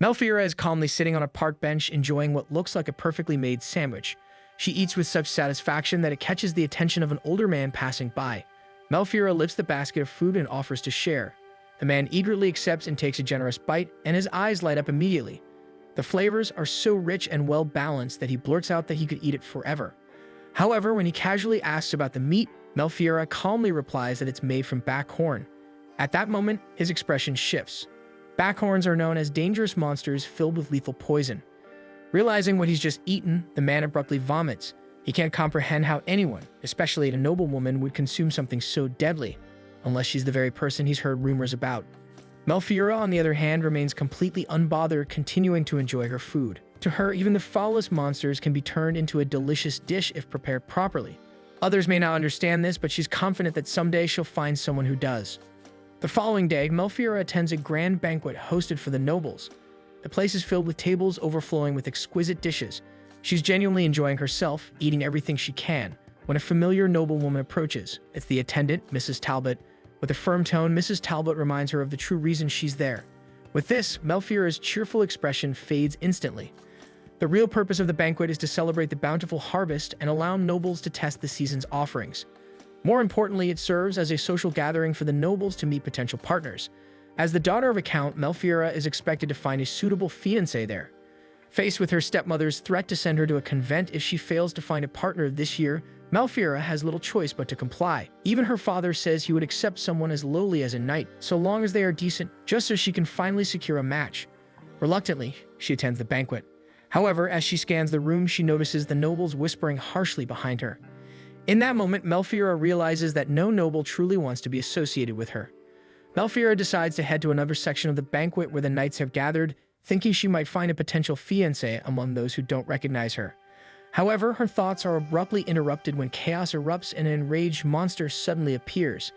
Melfiora is calmly sitting on a park bench enjoying what looks like a perfectly made sandwich. She eats with such satisfaction that it catches the attention of an older man passing by. Melfiora lifts the basket of food and offers to share. The man eagerly accepts and takes a generous bite, and his eyes light up immediately. The flavors are so rich and well-balanced that he blurts out that he could eat it forever. However, when he casually asks about the meat, Melfiora calmly replies that it's made from backhorn. At that moment, his expression shifts. Backhorns are known as dangerous monsters filled with lethal poison. Realizing what he's just eaten, the man abruptly vomits. He can't comprehend how anyone, especially a noblewoman, would consume something so deadly, unless she's the very person he's heard rumors about. Melfiora, on the other hand, remains completely unbothered, continuing to enjoy her food. To her, even the foulest monsters can be turned into a delicious dish if prepared properly. Others may not understand this, but she's confident that someday she'll find someone who does. The following day, Melfiora attends a grand banquet hosted for the nobles. The place is filled with tables overflowing with exquisite dishes. She's genuinely enjoying herself, eating everything she can, when a familiar noblewoman approaches. It's the attendant, Mrs. Talbot. With a firm tone, Mrs. Talbot reminds her of the true reason she's there. With this, Melfiora's cheerful expression fades instantly. The real purpose of the banquet is to celebrate the bountiful harvest and allow nobles to test the season's offerings. More importantly, it serves as a social gathering for the nobles to meet potential partners. As the daughter of a count, Melfiora is expected to find a suitable fiancé there. Faced with her stepmother's threat to send her to a convent if she fails to find a partner this year, Melfiora has little choice but to comply. Even her father says he would accept someone as lowly as a knight, so long as they are decent, just so she can finally secure a match. Reluctantly, she attends the banquet. However, as she scans the room, she notices the nobles whispering harshly behind her. In that moment, Melfiora realizes that no noble truly wants to be associated with her. Melfiora decides to head to another section of the banquet where the knights have gathered, thinking she might find a potential fiancé among those who don't recognize her. However, her thoughts are abruptly interrupted when chaos erupts and an enraged monster suddenly appears.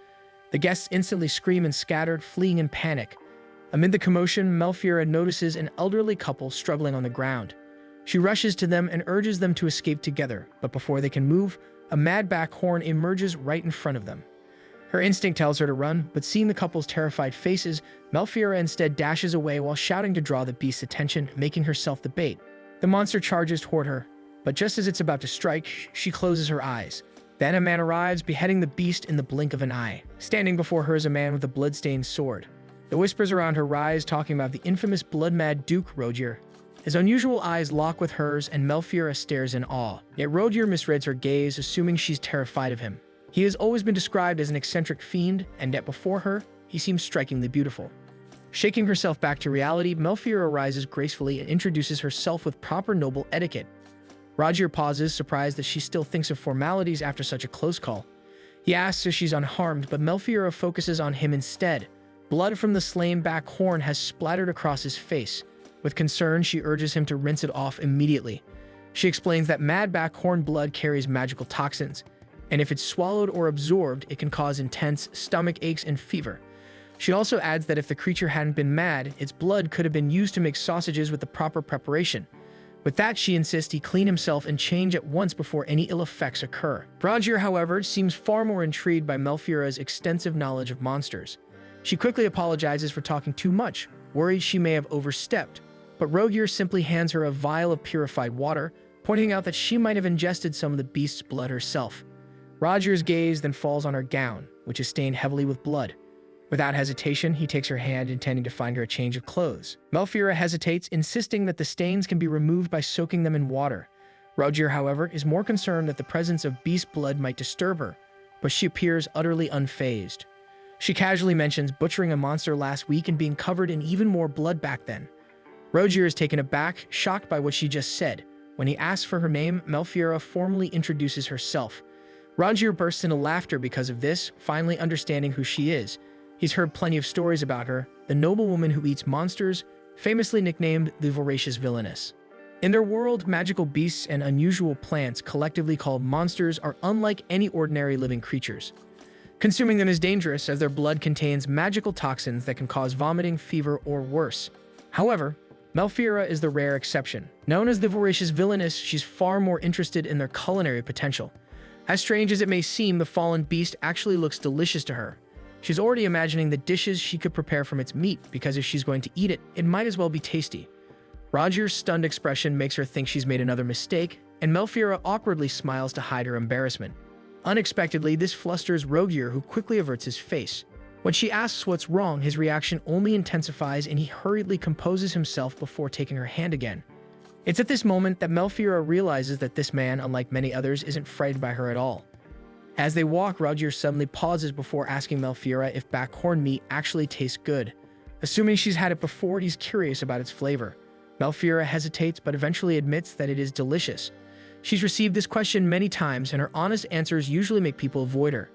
The guests instantly scream and scatter, fleeing in panic. Amid the commotion, Melfiora notices an elderly couple struggling on the ground. She rushes to them and urges them to escape together, but before they can move, a mad backhorn emerges right in front of them. Her instinct tells her to run, but seeing the couple's terrified faces, Melfiora instead dashes away while shouting to draw the beast's attention, making herself the bait. The monster charges toward her, but just as it's about to strike, she closes her eyes. Then a man arrives, beheading the beast in the blink of an eye. Standing before her is a man with a blood-stained sword. The whispers around her rise, talking about the infamous blood-mad Duke Rogier. His unusual eyes lock with hers, and Melfiora stares in awe. Yet Rogier misreads her gaze, assuming she's terrified of him. He has always been described as an eccentric fiend, and yet before her, he seems strikingly beautiful. Shaking herself back to reality, Melfiora rises gracefully and introduces herself with proper noble etiquette. Rogier pauses, surprised that she still thinks of formalities after such a close call. He asks if she's unharmed, but Melfiora focuses on him instead. Blood from the slain backhorn has splattered across his face. With concern, she urges him to rinse it off immediately. She explains that mad backhorn blood carries magical toxins, and if it's swallowed or absorbed, it can cause intense stomach aches and fever. She also adds that if the creature hadn't been mad, its blood could have been used to make sausages with the proper preparation. With that, she insists he clean himself and change at once before any ill effects occur. Rogier, however, seems far more intrigued by Melfiora's extensive knowledge of monsters. She quickly apologizes for talking too much, worried she may have overstepped. But Rogier simply hands her a vial of purified water, pointing out that she might have ingested some of the beast's blood herself. Rogier's gaze then falls on her gown, which is stained heavily with blood. Without hesitation, he takes her hand, intending to find her a change of clothes. Melfiora hesitates, insisting that the stains can be removed by soaking them in water. Rogier, however, is more concerned that the presence of beast blood might disturb her, but she appears utterly unfazed. She casually mentions butchering a monster last week and being covered in even more blood back then. Rogier is taken aback, shocked by what she just said. When he asks for her name, Melfiora formally introduces herself. Rogier bursts into laughter because of this, finally understanding who she is. He's heard plenty of stories about her, the noblewoman who eats monsters, famously nicknamed the Voracious Villainess. In their world, magical beasts and unusual plants, collectively called monsters, are unlike any ordinary living creatures. Consuming them is dangerous, as their blood contains magical toxins that can cause vomiting, fever, or worse. However, Melfiora is the rare exception. Known as the Voracious Villainess, she's far more interested in their culinary potential. As strange as it may seem, the fallen beast actually looks delicious to her. She's already imagining the dishes she could prepare from its meat, because if she's going to eat it, it might as well be tasty. Roger's stunned expression makes her think she's made another mistake, and Melfiora awkwardly smiles to hide her embarrassment. Unexpectedly, this flusters Rogier, who quickly averts his face. When she asks what's wrong, his reaction only intensifies and he hurriedly composes himself before taking her hand again. It's at this moment that Melfiora realizes that this man, unlike many others, isn't frightened by her at all. As they walk, Rogier suddenly pauses before asking Melfiora if backhorn meat actually tastes good. Assuming she's had it before, he's curious about its flavor. Melfiora hesitates but eventually admits that it is delicious. She's received this question many times, and her honest answers usually make people avoid her.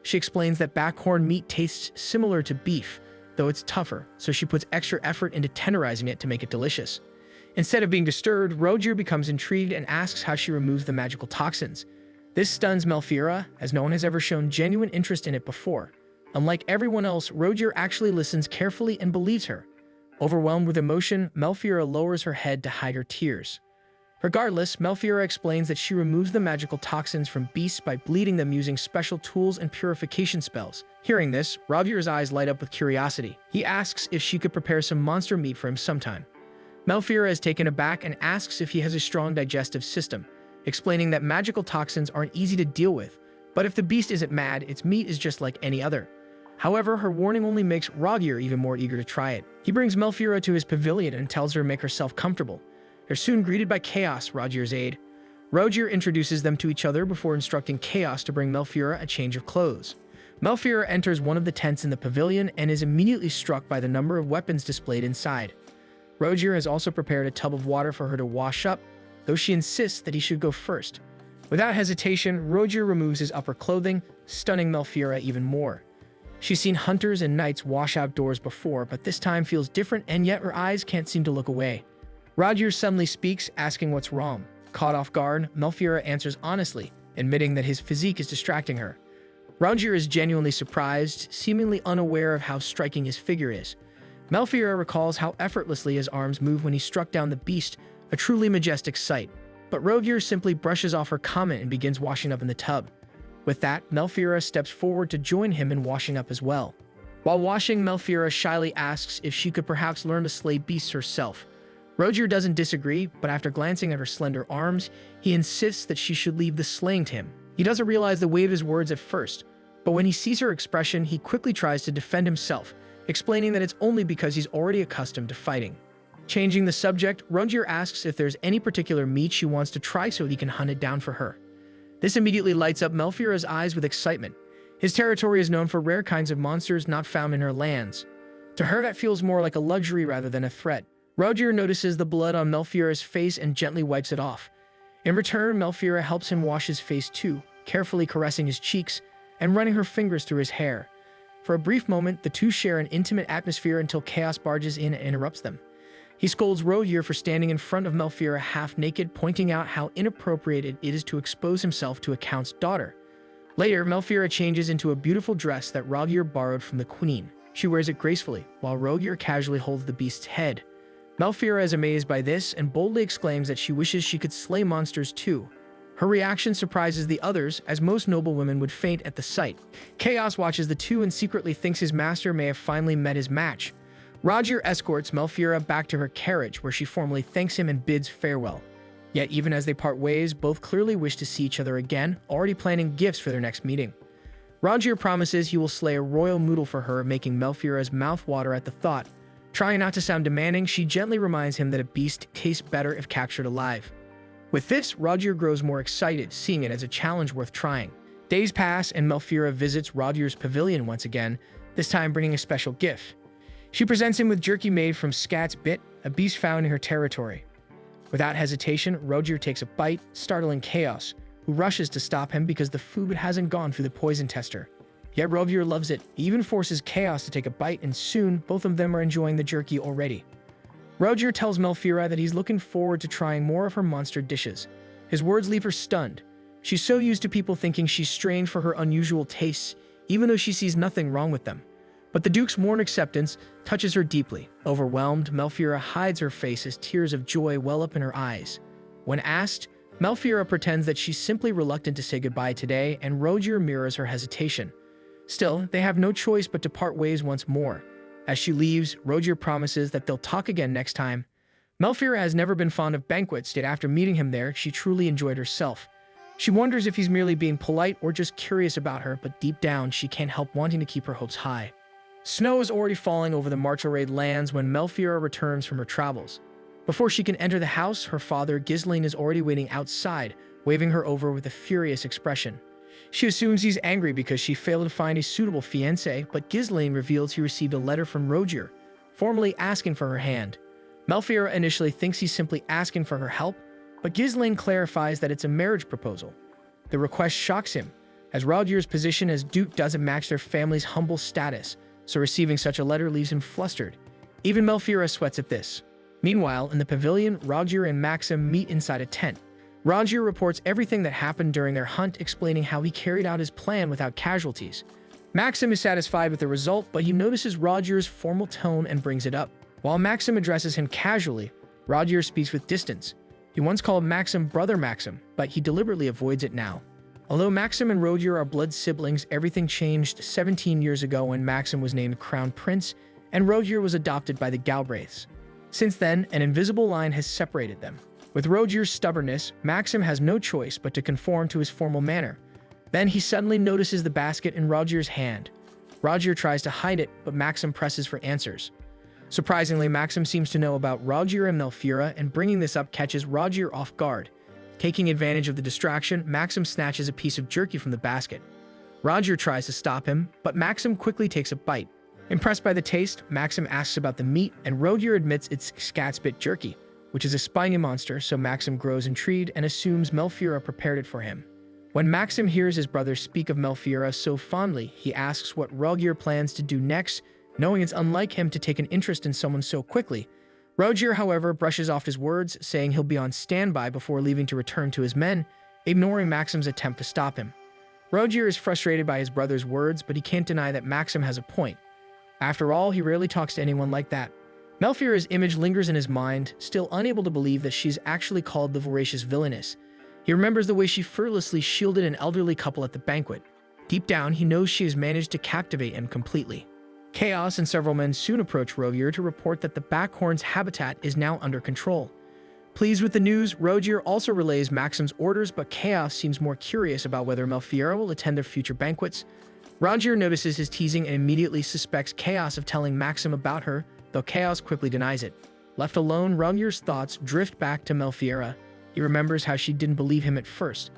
She explains that backhorn meat tastes similar to beef, though it's tougher, so she puts extra effort into tenderizing it to make it delicious. Instead of being disturbed, Rogier becomes intrigued and asks how she removes the magical toxins. This stuns Melfiora, as no one has ever shown genuine interest in it before. Unlike everyone else, Rogier actually listens carefully and believes her. Overwhelmed with emotion, Melfiora lowers her head to hide her tears. Regardless, Melfiora explains that she removes the magical toxins from beasts by bleeding them using special tools and purification spells. Hearing this, Rogier's eyes light up with curiosity. He asks if she could prepare some monster meat for him sometime. Melfiora is taken aback and asks if he has a strong digestive system, explaining that magical toxins aren't easy to deal with, but if the beast isn't mad, its meat is just like any other. However, her warning only makes Rogier even more eager to try it. He brings Melfiora to his pavilion and tells her to make herself comfortable. They're soon greeted by Chaos, Rogier's aide. Rogier introduces them to each other before instructing Chaos to bring Melfiora a change of clothes. Melfiora enters one of the tents in the pavilion and is immediately struck by the number of weapons displayed inside. Rogier has also prepared a tub of water for her to wash up, though she insists that he should go first. Without hesitation, Rogier removes his upper clothing, stunning Melfiora even more. She's seen hunters and knights wash outdoors before, but this time feels different, and yet her eyes can't seem to look away. Rogier suddenly speaks, asking what's wrong. Caught off guard, Melfiora answers honestly, admitting that his physique is distracting her. Rogier is genuinely surprised, seemingly unaware of how striking his figure is. Melfiora recalls how effortlessly his arms move when he struck down the beast, a truly majestic sight. But Rogier simply brushes off her comment and begins washing up in the tub. With that, Melfiora steps forward to join him in washing up as well. While washing, Melfiora shyly asks if she could perhaps learn to slay beasts herself. Rogier doesn't disagree, but after glancing at her slender arms, he insists that she should leave the slaying to him. He doesn't realize the weight of his words at first, but when he sees her expression, he quickly tries to defend himself, explaining that it's only because he's already accustomed to fighting. Changing the subject, Rogier asks if there's any particular meat she wants to try so he can hunt it down for her. This immediately lights up Melfiora's eyes with excitement. His territory is known for rare kinds of monsters not found in her lands. To her, that feels more like a luxury rather than a threat. Rogier notices the blood on Melfiora's face and gently wipes it off. In return, Melfiora helps him wash his face too, carefully caressing his cheeks and running her fingers through his hair. For a brief moment, the two share an intimate atmosphere until Chaos barges in and interrupts them. He scolds Rogier for standing in front of Melfiora half-naked, pointing out how inappropriate it is to expose himself to a count's daughter. Later, Melfiora changes into a beautiful dress that Rogier borrowed from the queen. She wears it gracefully, while Rogier casually holds the beast's head. Melfiora is amazed by this and boldly exclaims that she wishes she could slay monsters too. Her reaction surprises the others, as most noble women would faint at the sight. Chaos watches the two and secretly thinks his master may have finally met his match. Rogier escorts Melfiora back to her carriage, where she formally thanks him and bids farewell. Yet even as they part ways, both clearly wish to see each other again, already planning gifts for their next meeting. Rogier promises he will slay a royal moodle for her, making Melfiora's mouth water at the thought. Trying not to sound demanding, she gently reminds him that a beast tastes better if captured alive. With this, Rogier grows more excited, seeing it as a challenge worth trying. Days pass, and Melfiora visits Rogier's pavilion once again, this time bringing a special gift. She presents him with jerky made from Scat's bit, a beast found in her territory. Without hesitation, Rogier takes a bite, startling Chaos, who rushes to stop him because the food hasn't gone through the poison tester. Yet Rogier loves it. He even forces Chaos to take a bite, and soon, both of them are enjoying the jerky already. Rogier tells Melfiora that he's looking forward to trying more of her monster dishes. His words leave her stunned. She's so used to people thinking she's strange for her unusual tastes, even though she sees nothing wrong with them. But the Duke's warm acceptance touches her deeply. Overwhelmed, Melfiora hides her face as tears of joy well up in her eyes. When asked, Melfiora pretends that she's simply reluctant to say goodbye today, and Rogier mirrors her hesitation. Still, they have no choice but to part ways once more. As she leaves, Rogier promises that they'll talk again next time. Melfira has never been fond of banquets, yet after meeting him there, she truly enjoyed herself. She wonders if he's merely being polite or just curious about her, but deep down, she can't help wanting to keep her hopes high. Snow is already falling over the Marcharade lands when Melfira returns from her travels. Before she can enter the house, her father, Ghislaine, is already waiting outside, waving her over with a furious expression. She assumes he's angry because she failed to find a suitable fiancé, but Ghislaine reveals he received a letter from Rogier, formally asking for her hand. Melfira initially thinks he's simply asking for her help, but Ghislaine clarifies that it's a marriage proposal. The request shocks him, as Rogier's position as Duke doesn't match their family's humble status, so receiving such a letter leaves him flustered. Even Melfira sweats at this. Meanwhile, in the pavilion, Rogier and Maxim meet inside a tent. Rogier reports everything that happened during their hunt, explaining how he carried out his plan without casualties. Maxim is satisfied with the result, but he notices Rogier's formal tone and brings it up. While Maxim addresses him casually, Rogier speaks with distance. He once called Maxim Brother Maxim, but he deliberately avoids it now. Although Maxim and Rogier are blood siblings, everything changed 17 years ago when Maxim was named Crown Prince and Rogier was adopted by the Galbraiths. Since then, an invisible line has separated them. With Rogier's stubbornness, Maxim has no choice but to conform to his formal manner. Then he suddenly notices the basket in Rogier's hand. Rogier tries to hide it, but Maxim presses for answers. Surprisingly, Maxim seems to know about Rogier and Melfira, and bringing this up catches Rogier off guard. Taking advantage of the distraction, Maxim snatches a piece of jerky from the basket. Rogier tries to stop him, but Maxim quickly takes a bite. Impressed by the taste, Maxim asks about the meat, and Rogier admits it's scatspit jerky, which is a spiny monster, so Maxim grows intrigued and assumes Melfira prepared it for him. When Maxim hears his brother speak of Melfira so fondly, he asks what Rogier plans to do next, knowing it's unlike him to take an interest in someone so quickly. Rogier, however, brushes off his words, saying he'll be on standby before leaving to return to his men, ignoring Maxim's attempt to stop him. Rogier is frustrated by his brother's words, but he can't deny that Maxim has a point. After all, he rarely talks to anyone like that. Melfira's image lingers in his mind, still unable to believe that she's actually called the voracious villainess. He remembers the way she fearlessly shielded an elderly couple at the banquet. Deep down, he knows she has managed to captivate him completely. Chaos and several men soon approach Rogier to report that the Backhorn's habitat is now under control. Pleased with the news, Rogier also relays Maxim's orders, but Chaos seems more curious about whether Melfira will attend their future banquets. Rogier notices his teasing and immediately suspects Chaos of telling Maxim about her, though Chaos quickly denies it. Left alone, Rogier's thoughts drift back to Melfira. He remembers how she didn't believe him at first.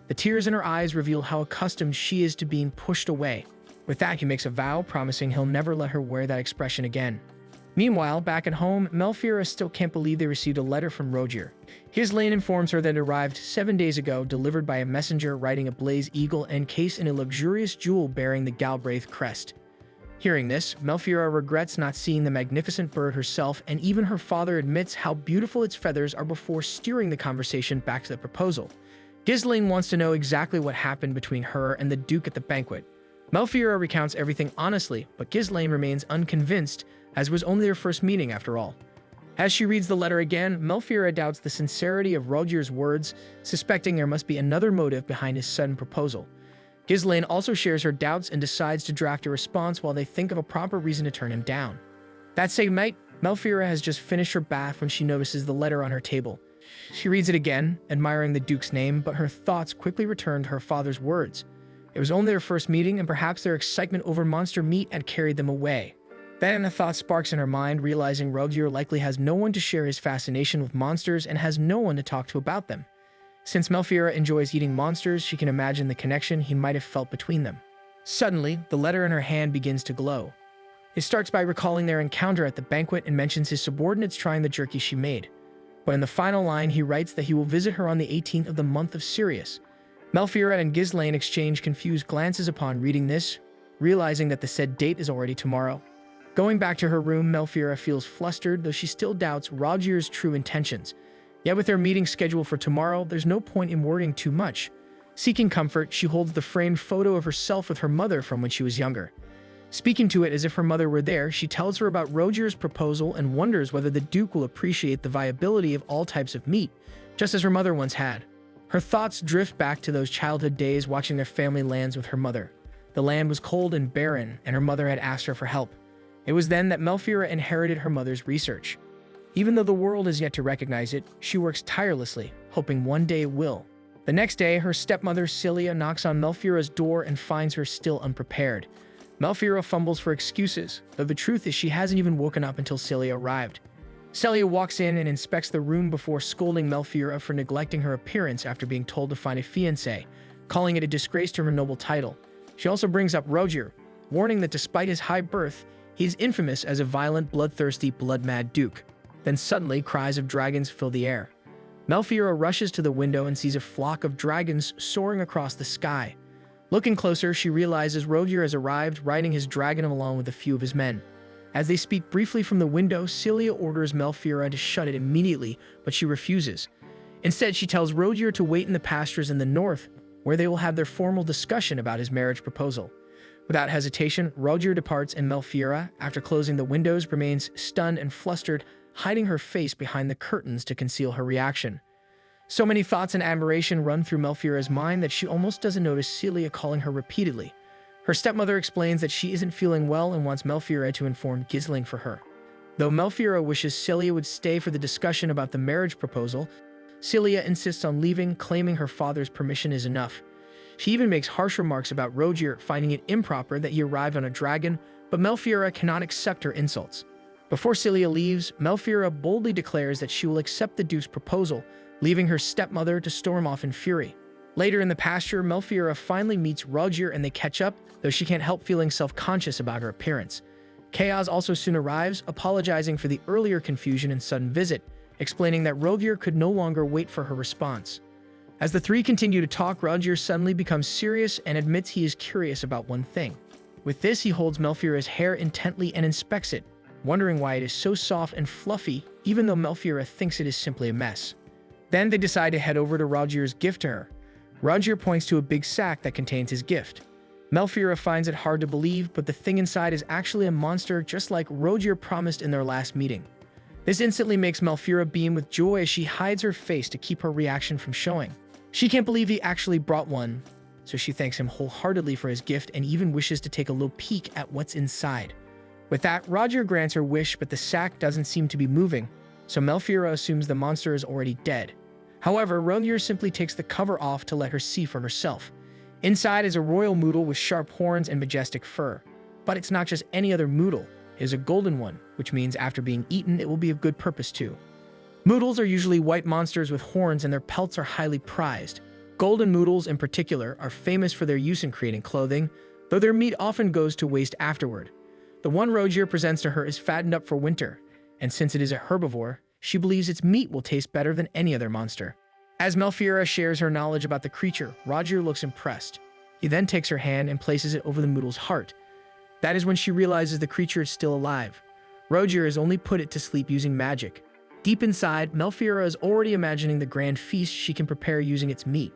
The tears in her eyes reveal how accustomed she is to being pushed away. With that, he makes a vow, promising he'll never let her wear that expression again. Meanwhile, back at home, Melfira still can't believe they received a letter from Rogier. Ghislaine informs her that it arrived 7 days ago, delivered by a messenger riding a blaze eagle encased in a luxurious jewel bearing the Galbraith crest. Hearing this, Melfira regrets not seeing the magnificent bird herself, and even her father admits how beautiful its feathers are before steering the conversation back to the proposal. Ghislaine wants to know exactly what happened between her and the Duke at the banquet. Melfira recounts everything honestly, but Ghislaine remains unconvinced, as it was only their first meeting after all. As she reads the letter again, Melfira doubts the sincerity of Rogier's words, suspecting there must be another motive behind his sudden proposal. Ghislaine also shares her doubts and decides to draft a response while they think of a proper reason to turn him down. That same night, Melfira has just finished her bath when she notices the letter on her table. She reads it again, admiring the Duke's name, but her thoughts quickly return to her father's words. It was only their first meeting, and perhaps their excitement over monster meat had carried them away. Then a thought sparks in her mind, realizing Rogier likely has no one to share his fascination with monsters and has no one to talk to about them. Since Melfira enjoys eating monsters, she can imagine the connection he might have felt between them. Suddenly, the letter in her hand begins to glow. It starts by recalling their encounter at the banquet and mentions his subordinates trying the jerky she made. But in the final line, he writes that he will visit her on the 18th of the month of Sirius. Melfira and Ghislaine exchange confused glances upon reading this, realizing that the said date is already tomorrow. Going back to her room, Melfira feels flustered, though she still doubts Rogier's true intentions. Yet with their meeting scheduled for tomorrow, there's no point in worrying too much. Seeking comfort, she holds the framed photo of herself with her mother from when she was younger. Speaking to it as if her mother were there, she tells her about Rogier's proposal and wonders whether the Duke will appreciate the viability of all types of meat, just as her mother once had. Her thoughts drift back to those childhood days watching their family lands with her mother. The land was cold and barren, and her mother had asked her for help. It was then that Melfiora inherited her mother's research. Even though the world has yet to recognize it, she works tirelessly, hoping one day it will. The next day, her stepmother Celia knocks on Melfiora's door and finds her still unprepared. Melfiora fumbles for excuses, though the truth is she hasn't even woken up until Celia arrived. Celia walks in and inspects the room before scolding Melfiora for neglecting her appearance after being told to find a fiancé, calling it a disgrace to her noble title. She also brings up Rogier, warning that despite his high birth, he is infamous as a violent, bloodthirsty, blood-mad duke. Then suddenly, cries of dragons fill the air. Melfiora rushes to the window and sees a flock of dragons soaring across the sky. Looking closer, she realizes Rogier has arrived, riding his dragon along with a few of his men. As they speak briefly from the window, Celia orders Melfiora to shut it immediately, but she refuses. Instead, she tells Rogier to wait in the pastures in the north, where they will have their formal discussion about his marriage proposal. Without hesitation, Rogier departs and Melfiora, after closing the windows, remains stunned and flustered, hiding her face behind the curtains to conceal her reaction. So many thoughts and admiration run through Melfiora's mind that she almost doesn't notice Celia calling her repeatedly. Her stepmother explains that she isn't feeling well and wants Melfiora to inform Ghislaine for her. Though Melfiora wishes Celia would stay for the discussion about the marriage proposal, Celia insists on leaving, claiming her father's permission is enough. She even makes harsh remarks about Rogier, finding it improper that he arrived on a dragon, but Melfiora cannot accept her insults. Before Celia leaves, Melfiora boldly declares that she will accept the Duke's proposal, leaving her stepmother to storm off in fury. Later in the pasture, Melfiora finally meets Rogier and they catch up, though she can't help feeling self-conscious about her appearance. Chaos also soon arrives, apologizing for the earlier confusion and sudden visit, explaining that Rogier could no longer wait for her response. As the three continue to talk, Rogier suddenly becomes serious and admits he is curious about one thing. With this, he holds Melfiora's hair intently and inspects it, wondering why it is so soft and fluffy, even though Melfiora thinks it is simply a mess. Then they decide to head over to Rogier's gift to her. Rogier points to a big sack that contains his gift. Melfiora finds it hard to believe, but the thing inside is actually a monster, just like Rogier promised in their last meeting. This instantly makes Melfiora beam with joy as she hides her face to keep her reaction from showing. She can't believe he actually brought one, so she thanks him wholeheartedly for his gift and even wishes to take a little peek at what's inside. With that, Rogier grants her wish, but the sack doesn't seem to be moving, so Melfiora assumes the monster is already dead. However, Rogier simply takes the cover off to let her see for herself. Inside is a royal moodle with sharp horns and majestic fur. But it's not just any other moodle, it is a golden one, which means after being eaten, it will be of good purpose too. Moodles are usually white monsters with horns and their pelts are highly prized. Golden moodles in particular are famous for their use in creating clothing, though their meat often goes to waste afterward. The one Rogier presents to her is fattened up for winter, and since it is a herbivore, she believes its meat will taste better than any other monster. As Melfiora shares her knowledge about the creature, Rogier looks impressed. He then takes her hand and places it over the moodle's heart. That is when she realizes the creature is still alive. Rogier has only put it to sleep using magic. Deep inside, Melfiora is already imagining the grand feast she can prepare using its meat.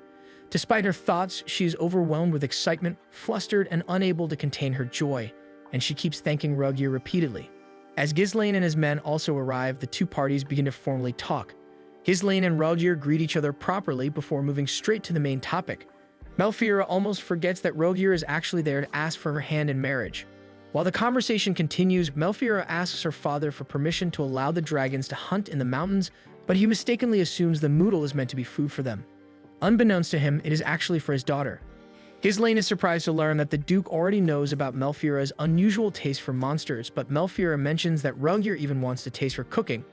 Despite her thoughts, she is overwhelmed with excitement, flustered, and unable to contain her joy, and she keeps thanking Rogier repeatedly. As Ghislaine and his men also arrive, the two parties begin to formally talk. Ghislaine and Rogier greet each other properly before moving straight to the main topic. Melfiora almost forgets that Rogier is actually there to ask for her hand in marriage. While the conversation continues, Melfiora asks her father for permission to allow the dragons to hunt in the mountains, but he mistakenly assumes the moodle is meant to be food for them. Unbeknownst to him, it is actually for his daughter. Ghislaine is surprised to learn that the Duke already knows about Melfiora's unusual taste for monsters, but Melfiora mentions that Rogier even wants to taste her cooking,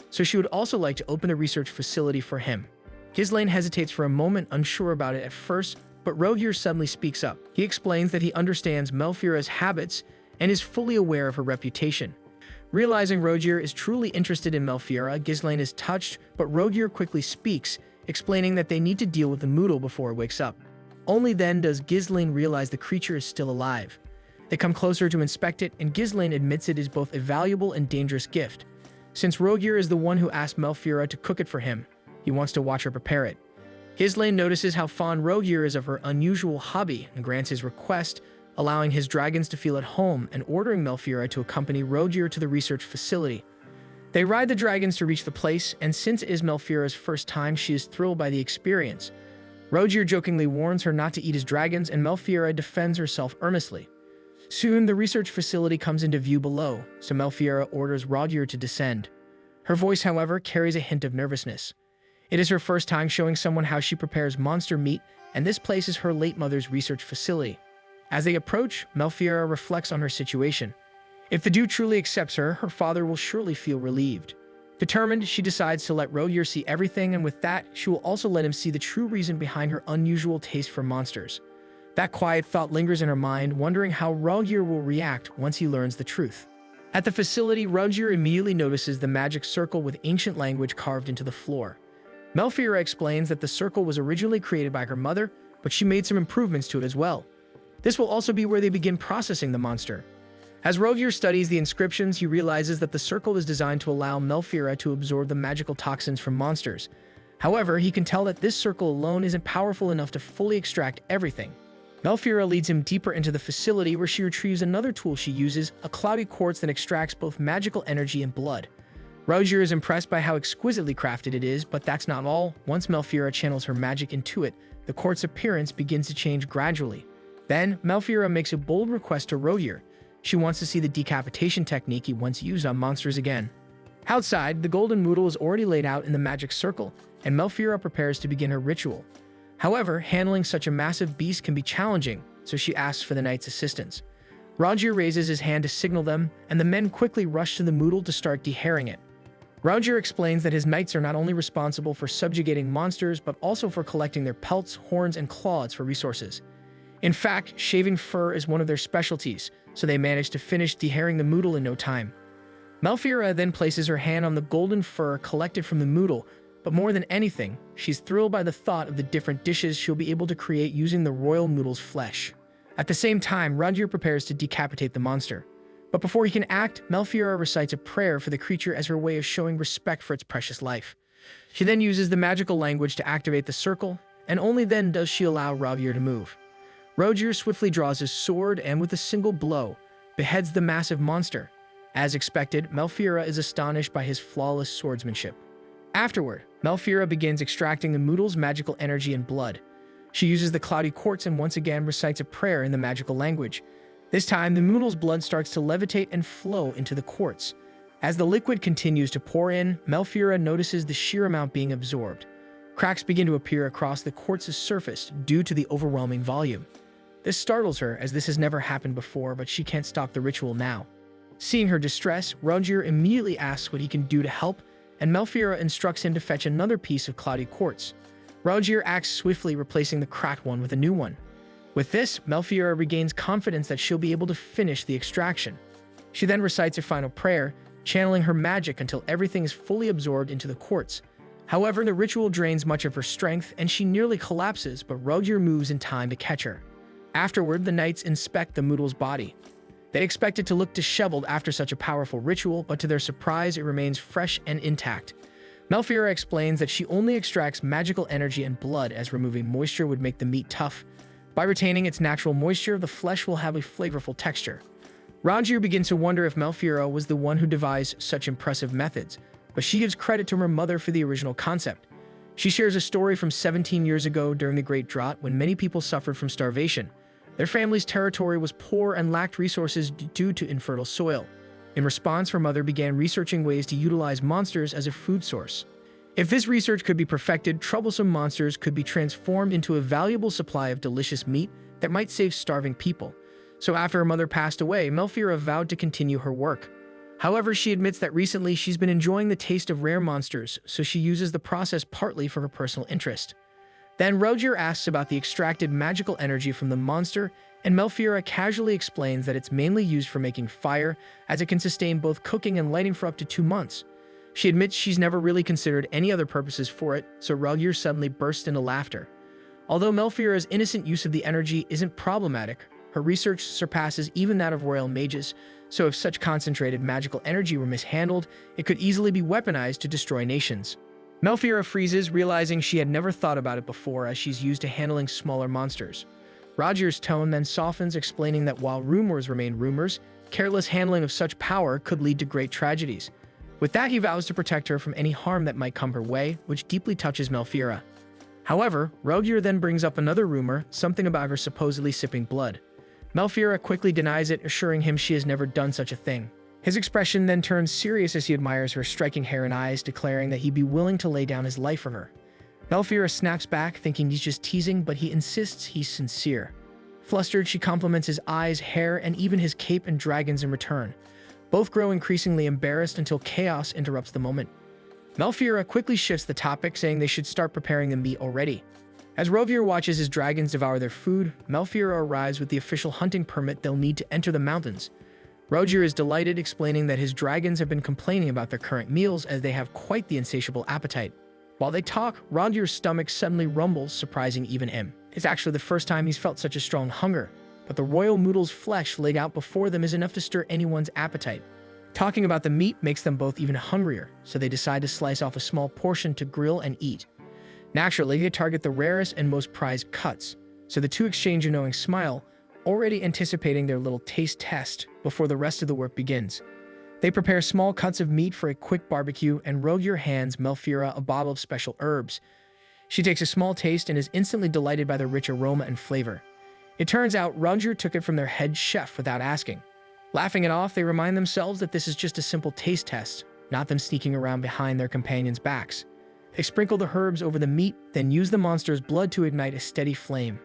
so she would also like to open a research facility for him. Ghislaine hesitates for a moment, unsure about it at first, but Rogier suddenly speaks up. He explains that he understands Melfiora's habits and is fully aware of her reputation. Realizing Rogier is truly interested in Melfiora, Ghislaine is touched, but Rogier quickly speaks, explaining that they need to deal with the moodle before it wakes up. Only then does Ghislaine realize the creature is still alive. They come closer to inspect it, and Ghislaine admits it is both a valuable and dangerous gift. Since Rogier is the one who asked Melfiora to cook it for him, he wants to watch her prepare it. Ghislaine notices how fond Rogier is of her unusual hobby and grants his request, allowing his dragons to feel at home and ordering Melfiora to accompany Rogier to the research facility. They ride the dragons to reach the place, and since it is Melfiora's first time, she is thrilled by the experience. Rogier jokingly warns her not to eat his dragons, and Melfiora defends herself earnestly. Soon, the research facility comes into view below, so Melfiora orders Rogier to descend. Her voice, however, carries a hint of nervousness. It is her first time showing someone how she prepares monster meat, and this place is her late mother's research facility. As they approach, Melfiora reflects on her situation. If the dude truly accepts her, her father will surely feel relieved. Determined, she decides to let Rogier see everything, and with that, she will also let him see the true reason behind her unusual taste for monsters. That quiet thought lingers in her mind, wondering how Rogier will react once he learns the truth. At the facility, Rogier immediately notices the magic circle with ancient language carved into the floor. Melfiora explains that the circle was originally created by her mother, but she made some improvements to it as well. This will also be where they begin processing the monster. As Rogier studies the inscriptions, he realizes that the circle is designed to allow Melfiora to absorb the magical toxins from monsters. However, he can tell that this circle alone isn't powerful enough to fully extract everything. Melfiora leads him deeper into the facility, where she retrieves another tool she uses, a cloudy quartz that extracts both magical energy and blood. Rogier is impressed by how exquisitely crafted it is, but that's not all. Once Melfiora channels her magic into it, the quartz appearance begins to change gradually. Then, Melfiora makes a bold request to Rogier. She wants to see the decapitation technique he once used on monsters again. Outside, the golden noodle is already laid out in the magic circle, and Melfiora prepares to begin her ritual. However, handling such a massive beast can be challenging, so she asks for the knight's assistance. Rogier raises his hand to signal them, and the men quickly rush to the noodle to start dehairing it. Rogier explains that his knights are not only responsible for subjugating monsters, but also for collecting their pelts, horns, and claws for resources. In fact, shaving fur is one of their specialties, so they manage to finish dehairing the noodle in no time. Melfiora then places her hand on the golden fur collected from the noodle, but more than anything, she's thrilled by the thought of the different dishes she'll be able to create using the royal noodle's flesh. At the same time, Rogier prepares to decapitate the monster. But before he can act, Melfiora recites a prayer for the creature as her way of showing respect for its precious life. She then uses the magical language to activate the circle, and only then does she allow Rogier to move. Rogier swiftly draws his sword and, with a single blow, beheads the massive monster. As expected, Melfiora is astonished by his flawless swordsmanship. Afterward, Melfiora begins extracting the noodle's magical energy and blood. She uses the cloudy quartz and once again recites a prayer in the magical language. This time, the noodle's blood starts to levitate and flow into the quartz. As the liquid continues to pour in, Melfiora notices the sheer amount being absorbed. Cracks begin to appear across the quartz's surface due to the overwhelming volume. This startles her, as this has never happened before, but she can't stop the ritual now. Seeing her distress, Rogier immediately asks what he can do to help, and Melfiora instructs him to fetch another piece of cloudy quartz. Rogier acts swiftly, replacing the cracked one with a new one. With this, Melfiora regains confidence that she'll be able to finish the extraction. She then recites her final prayer, channeling her magic until everything is fully absorbed into the quartz. However, the ritual drains much of her strength, and she nearly collapses, but Rogier moves in time to catch her. Afterward, the knights inspect the noodle's body. They expect it to look disheveled after such a powerful ritual, but to their surprise, it remains fresh and intact. Melfiora explains that she only extracts magical energy and blood, as removing moisture would make the meat tough. By retaining its natural moisture, the flesh will have a flavorful texture. Rogier begins to wonder if Melfiora was the one who devised such impressive methods, but she gives credit to her mother for the original concept. She shares a story from 17 years ago during the Great Drought, when many people suffered from starvation. Their family's territory was poor and lacked resources due to infertile soil. In response, her mother began researching ways to utilize monsters as a food source. If this research could be perfected, troublesome monsters could be transformed into a valuable supply of delicious meat that might save starving people. So after her mother passed away, Melfiora vowed to continue her work. However, she admits that recently she's been enjoying the taste of rare monsters, so she uses the process partly for her personal interest. Then Rogier asks about the extracted magical energy from the monster, and Melfiora casually explains that it's mainly used for making fire, as it can sustain both cooking and lighting for up to 2 months. She admits she's never really considered any other purposes for it, so Rogier suddenly bursts into laughter. Although Melfiora's innocent use of the energy isn't problematic, her research surpasses even that of royal mages, so if such concentrated magical energy were mishandled, it could easily be weaponized to destroy nations. Melfiora freezes, realizing she had never thought about it before, as she's used to handling smaller monsters. Rogier's tone then softens, explaining that while rumors remain rumors, careless handling of such power could lead to great tragedies. With that, he vows to protect her from any harm that might come her way, which deeply touches Melfiora. However, Rogier then brings up another rumor, something about her supposedly sipping blood. Melfiora quickly denies it, assuring him she has never done such a thing. His expression then turns serious as he admires her striking hair and eyes, declaring that he'd be willing to lay down his life for her. Melfiora snaps back, thinking he's just teasing, but he insists he's sincere. Flustered, she compliments his eyes, hair, and even his cape and dragons in return. Both grow increasingly embarrassed until chaos interrupts the moment. Melfiora quickly shifts the topic, saying they should start preparing the meat already. As Rogier watches his dragons devour their food, Melfiora arrives with the official hunting permit they'll need to enter the mountains. Rogier is delighted, explaining that his dragons have been complaining about their current meals as they have quite the insatiable appetite. While they talk, Rogier's stomach suddenly rumbles, surprising even him. It's actually the first time he's felt such a strong hunger, but the royal moodle's flesh laid out before them is enough to stir anyone's appetite. Talking about the meat makes them both even hungrier, so they decide to slice off a small portion to grill and eat. Naturally, they target the rarest and most prized cuts, so the two exchange a knowing smile, already anticipating their little taste test before the rest of the work begins. They prepare small cuts of meat for a quick barbecue, and Rogier hands Melfiora a bottle of special herbs. She takes a small taste and is instantly delighted by the rich aroma and flavor. It turns out Rogier took it from their head chef without asking. Laughing it off, they remind themselves that this is just a simple taste test, not them sneaking around behind their companions' backs. They sprinkle the herbs over the meat, then use the monster's blood to ignite a steady flame.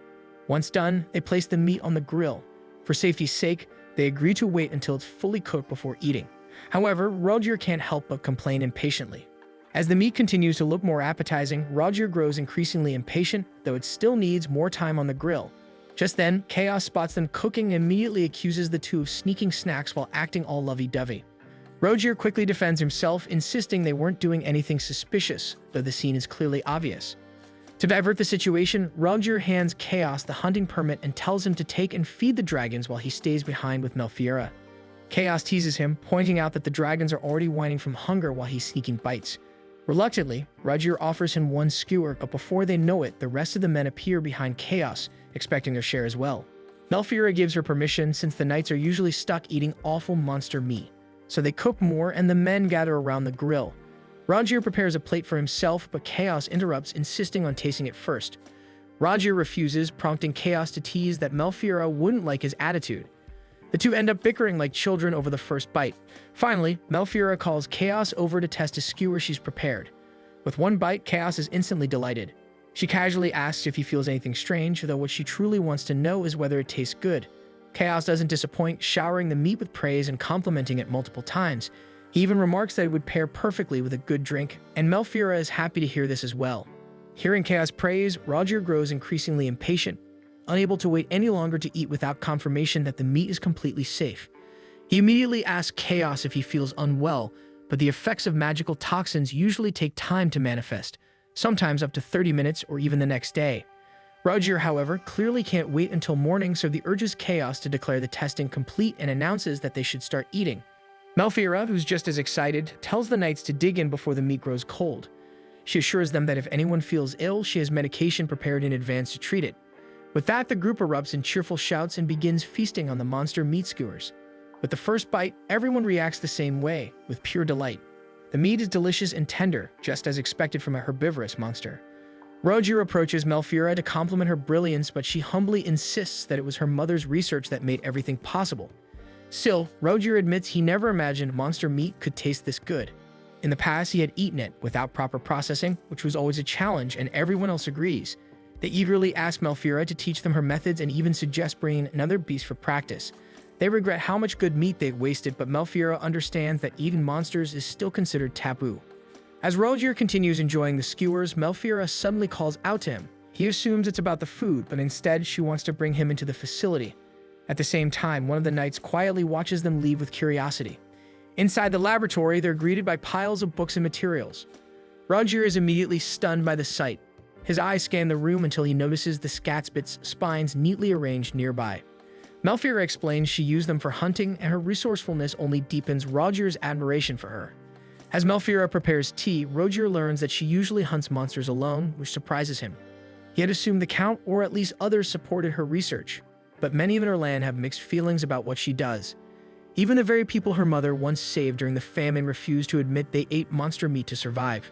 Once done, they place the meat on the grill. For safety's sake, they agree to wait until it's fully cooked before eating. However, Rogier can't help but complain impatiently. As the meat continues to look more appetizing, Rogier grows increasingly impatient, though it still needs more time on the grill. Just then, Chaos spots them cooking and immediately accuses the two of sneaking snacks while acting all lovey-dovey. Rogier quickly defends himself, insisting they weren't doing anything suspicious, though the scene is clearly obvious. To divert the situation, Rogier hands Chaos the hunting permit and tells him to take and feed the dragons while he stays behind with Melfiora. Chaos teases him, pointing out that the dragons are already whining from hunger while he's sneaking bites. Reluctantly, Rogier offers him one skewer, but before they know it, the rest of the men appear behind Chaos, expecting their share as well. Melfiora gives her permission since the knights are usually stuck eating awful monster meat. So they cook more and the men gather around the grill. Rogier prepares a plate for himself, but Chaos interrupts, insisting on tasting it first. Rogier refuses, prompting Chaos to tease that Melfiora wouldn't like his attitude. The two end up bickering like children over the first bite. Finally, Melfiora calls Chaos over to test a skewer she's prepared. With one bite, Chaos is instantly delighted. She casually asks if he feels anything strange, though what she truly wants to know is whether it tastes good. Chaos doesn't disappoint, showering the meat with praise and complimenting it multiple times. He even remarks that it would pair perfectly with a good drink, and Melfiora is happy to hear this as well. Hearing Chaos praise, Rogier grows increasingly impatient, unable to wait any longer to eat without confirmation that the meat is completely safe. He immediately asks Chaos if he feels unwell, but the effects of magical toxins usually take time to manifest, sometimes up to 30 minutes or even the next day. Rogier, however, clearly can't wait until morning, so he urges Chaos to declare the testing complete and announces that they should start eating. Melfiora, who's just as excited, tells the knights to dig in before the meat grows cold. She assures them that if anyone feels ill, she has medication prepared in advance to treat it. With that, the group erupts in cheerful shouts and begins feasting on the monster meat skewers. With the first bite, everyone reacts the same way, with pure delight. The meat is delicious and tender, just as expected from a herbivorous monster. Rogier approaches Melfiora to compliment her brilliance, but she humbly insists that it was her mother's research that made everything possible. Still, Rogier admits he never imagined monster meat could taste this good. In the past, he had eaten it without proper processing, which was always a challenge, and everyone else agrees. They eagerly ask Melfiora to teach them her methods and even suggest bringing another beast for practice. They regret how much good meat they've wasted, but Melfiora understands that eating monsters is still considered taboo. As Rogier continues enjoying the skewers, Melfiora suddenly calls out to him. He assumes it's about the food, but instead she wants to bring him into the facility. At the same time, one of the knights quietly watches them leave with curiosity. Inside the laboratory, they're greeted by piles of books and materials. Rogier is immediately stunned by the sight. His eyes scan the room until he notices the Scatsbit's spines neatly arranged nearby. Melfiora explains she used them for hunting, and her resourcefulness only deepens Rogier's admiration for her. As Melfiora prepares tea, Rogier learns that she usually hunts monsters alone, which surprises him. He had assumed the Count, or at least others, supported her research, but many in her land have mixed feelings about what she does. Even the very people her mother once saved during the famine refused to admit they ate monster meat to survive.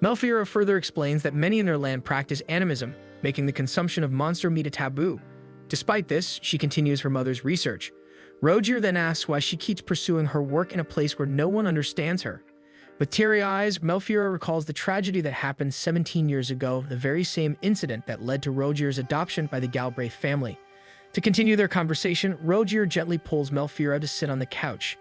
Melfiora further explains that many in their land practice animism, making the consumption of monster meat a taboo. Despite this, she continues her mother's research. Rogier then asks why she keeps pursuing her work in a place where no one understands her. With teary eyes, Melfiora recalls the tragedy that happened 17 years ago, the very same incident that led to Rogier's adoption by the Galbraith family. To continue their conversation, Rogier gently pulls Melfiora to sit on the couch.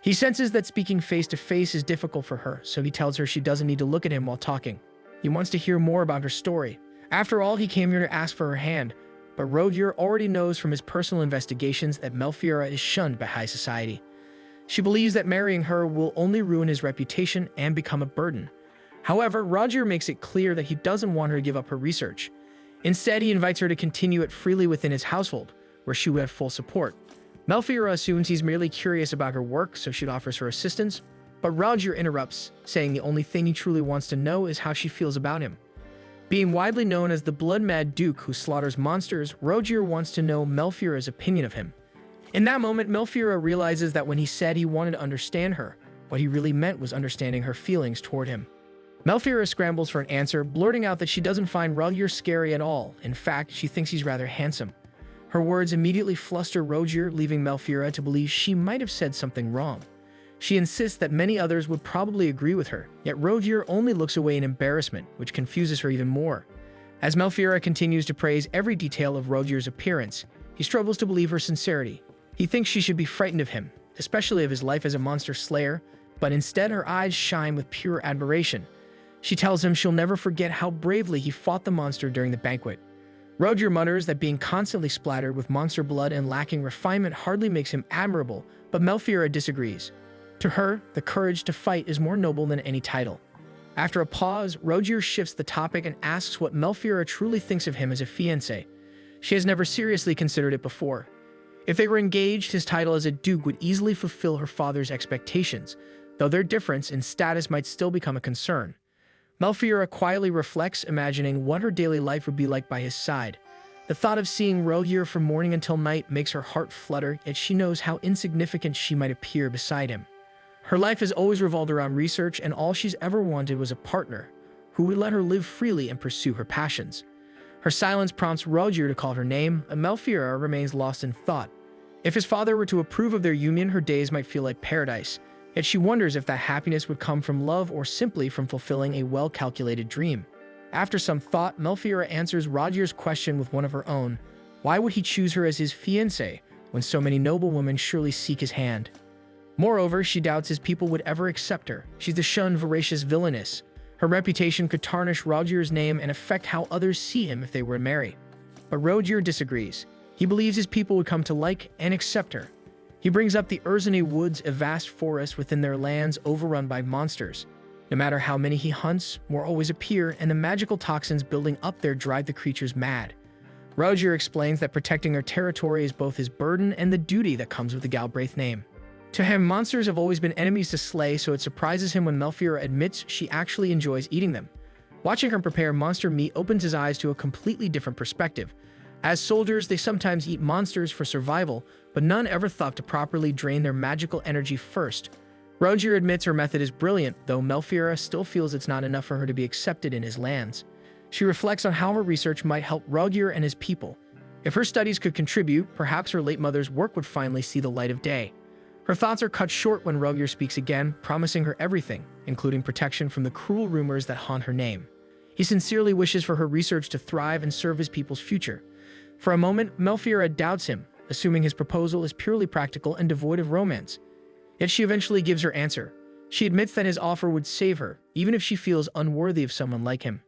He senses that speaking face-to-face is difficult for her, so he tells her she doesn't need to look at him while talking. He wants to hear more about her story. After all, he came here to ask for her hand, but Rogier already knows from his personal investigations that Melfiora is shunned by high society. She believes that marrying her will only ruin his reputation and become a burden. However, Rogier makes it clear that he doesn't want her to give up her research. Instead, he invites her to continue it freely within his household, where she would have full support. Melfiora assumes he's merely curious about her work, so she offers her assistance, but Rogier interrupts, saying the only thing he truly wants to know is how she feels about him. Being widely known as the blood-mad duke who slaughters monsters, Rogier wants to know Melfiora's opinion of him. In that moment, Melfiora realizes that when he said he wanted to understand her, what he really meant was understanding her feelings toward him. Melfiora scrambles for an answer, blurting out that she doesn't find Rogier scary at all. In fact, she thinks he's rather handsome. Her words immediately fluster Rogier, leaving Melfiora to believe she might have said something wrong. She insists that many others would probably agree with her, yet Rogier only looks away in embarrassment, which confuses her even more. As Melfiora continues to praise every detail of Rogier's appearance, he struggles to believe her sincerity. He thinks she should be frightened of him, especially of his life as a monster slayer, but instead her eyes shine with pure admiration. She tells him she'll never forget how bravely he fought the monster during the banquet. Rogier mutters that being constantly splattered with monster blood and lacking refinement hardly makes him admirable, but Melfiora disagrees. To her, the courage to fight is more noble than any title. After a pause, Rogier shifts the topic and asks what Melfiora truly thinks of him as a fiancé. She has never seriously considered it before. If they were engaged, his title as a duke would easily fulfill her father's expectations, though their difference in status might still become a concern. Melfiora quietly reflects, imagining what her daily life would be like by his side. The thought of seeing Rogier from morning until night makes her heart flutter, yet she knows how insignificant she might appear beside him. Her life has always revolved around research, and all she's ever wanted was a partner who would let her live freely and pursue her passions. Her silence prompts Rogier to call her name, and Melfiora remains lost in thought. If his father were to approve of their union, her days might feel like paradise. Yet she wonders if that happiness would come from love or simply from fulfilling a well-calculated dream. After some thought, Melfiora answers Rogier's question with one of her own. Why would he choose her as his fiancée when so many noble women surely seek his hand? Moreover, she doubts his people would ever accept her. She's the shunned, voracious villainess. Her reputation could tarnish Rogier's name and affect how others see him if they were to marry. But Rogier disagrees. He believes his people would come to like and accept her. He brings up the Urzane Woods, a vast forest within their lands overrun by monsters. No matter how many he hunts, more always appear, and the magical toxins building up there drive the creatures mad. Rogier explains that protecting their territory is both his burden and the duty that comes with the Galbraith name. To him, monsters have always been enemies to slay, so it surprises him when Melfiora admits she actually enjoys eating them. Watching her prepare monster meat opens his eyes to a completely different perspective. As soldiers, they sometimes eat monsters for survival, but none ever thought to properly drain their magical energy first. Rogier admits her method is brilliant, though Melfiora still feels it's not enough for her to be accepted in his lands. She reflects on how her research might help Rogier and his people. If her studies could contribute, perhaps her late mother's work would finally see the light of day. Her thoughts are cut short when Rogier speaks again, promising her everything, including protection from the cruel rumors that haunt her name. He sincerely wishes for her research to thrive and serve his people's future. For a moment, Melfiora doubts him, assuming his proposal is purely practical and devoid of romance. Yet she eventually gives her answer. She admits that his offer would save her, even if she feels unworthy of someone like him.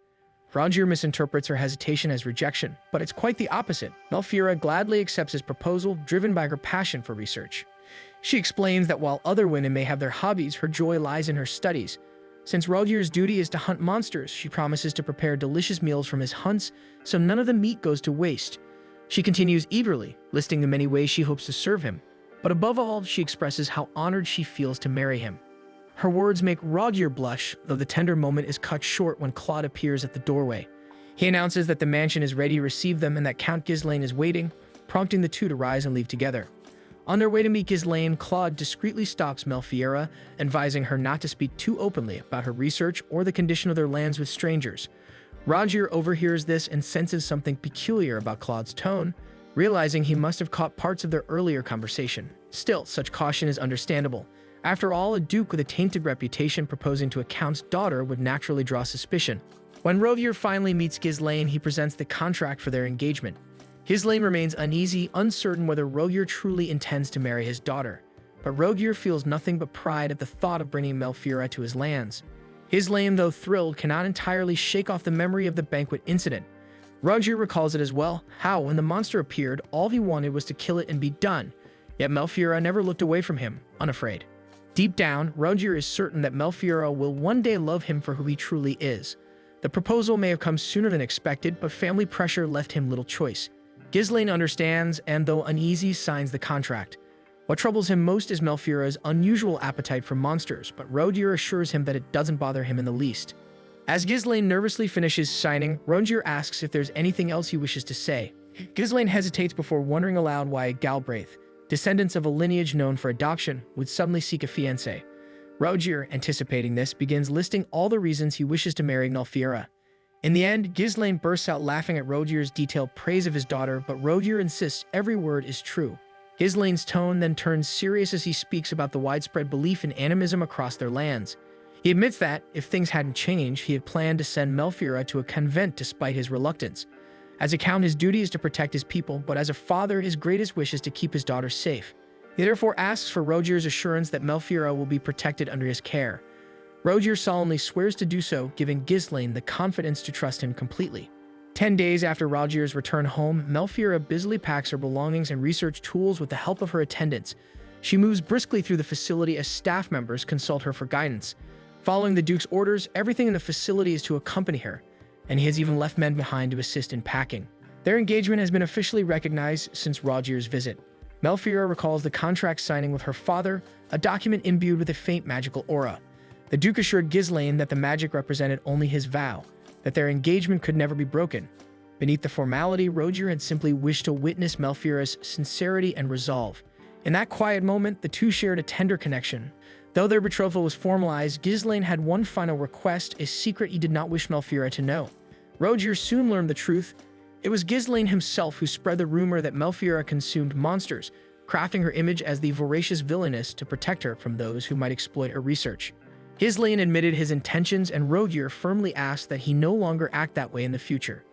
Rogier misinterprets her hesitation as rejection, but it's quite the opposite. Melfiora gladly accepts his proposal, driven by her passion for research. She explains that while other women may have their hobbies, her joy lies in her studies. Since Rogier's duty is to hunt monsters, she promises to prepare delicious meals from his hunts, so none of the meat goes to waste. She continues eagerly, listing the many ways she hopes to serve him. But above all, she expresses how honored she feels to marry him. Her words make Rogier blush, though the tender moment is cut short when Claude appears at the doorway. He announces that the mansion is ready to receive them and that Count Ghislaine is waiting, prompting the two to rise and leave together. On their way to meet Ghislaine, Claude discreetly stalks Melfiera, advising her not to speak too openly about her research or the condition of their lands with strangers. Roger overhears this and senses something peculiar about Claude's tone, realizing he must have caught parts of their earlier conversation. Still, such caution is understandable. After all, a duke with a tainted reputation proposing to a count's daughter would naturally draw suspicion. When Rogier finally meets Ghislaine, he presents the contract for their engagement. Ghislaine remains uneasy, uncertain whether Rogier truly intends to marry his daughter. But Rogier feels nothing but pride at the thought of bringing Melfiera to his lands. Ghislaine, though thrilled, cannot entirely shake off the memory of the banquet incident. Rogier recalls it as well, how, when the monster appeared, all he wanted was to kill it and be done. Yet Melfiera never looked away from him, unafraid. Deep down, Rogier is certain that Melfiera will one day love him for who he truly is. The proposal may have come sooner than expected, but family pressure left him little choice. Ghislaine understands and, though uneasy, signs the contract. What troubles him most is Melfiera's unusual appetite for monsters, but Rogier assures him that it doesn't bother him in the least. As Ghislaine nervously finishes signing, Rogier asks if there's anything else he wishes to say. Ghislaine hesitates before wondering aloud why a Galbraith, descendants of a lineage known for adoption, would suddenly seek a fiancé. Rogier, anticipating this, begins listing all the reasons he wishes to marry Melfiera. In the end, Ghislaine bursts out laughing at Rogier's detailed praise of his daughter, but Rogier insists every word is true. Ghislaine's tone then turns serious as he speaks about the widespread belief in animism across their lands. He admits that, if things hadn't changed, he had planned to send Melfiera to a convent despite his reluctance. As a count, his duty is to protect his people, but as a father, his greatest wish is to keep his daughter safe. He therefore asks for Rogier's assurance that Melfiera will be protected under his care. Rogier solemnly swears to do so, giving Ghislaine the confidence to trust him completely. 10 days after Rogier's return home, Melfiera busily packs her belongings and research tools with the help of her attendants. She moves briskly through the facility as staff members consult her for guidance. Following the Duke's orders, everything in the facility is to accompany her, and he has even left men behind to assist in packing. Their engagement has been officially recognized since Rogier's visit. Melfiera recalls the contract signing with her father, a document imbued with a faint magical aura. The Duke assured Ghislaine that the magic represented only his vow, that their engagement could never be broken. Beneath the formality, Rogier had simply wished to witness Melfiera's sincerity and resolve. In that quiet moment, the two shared a tender connection. Though their betrothal was formalized, Ghislaine had one final request, a secret he did not wish Melfiera to know. Rogier soon learned the truth. It was Ghislaine himself who spread the rumor that Melfiera consumed monsters, crafting her image as the voracious villainess to protect her from those who might exploit her research. Ghislaine admitted his intentions, and Rogier firmly asked that he no longer act that way in the future.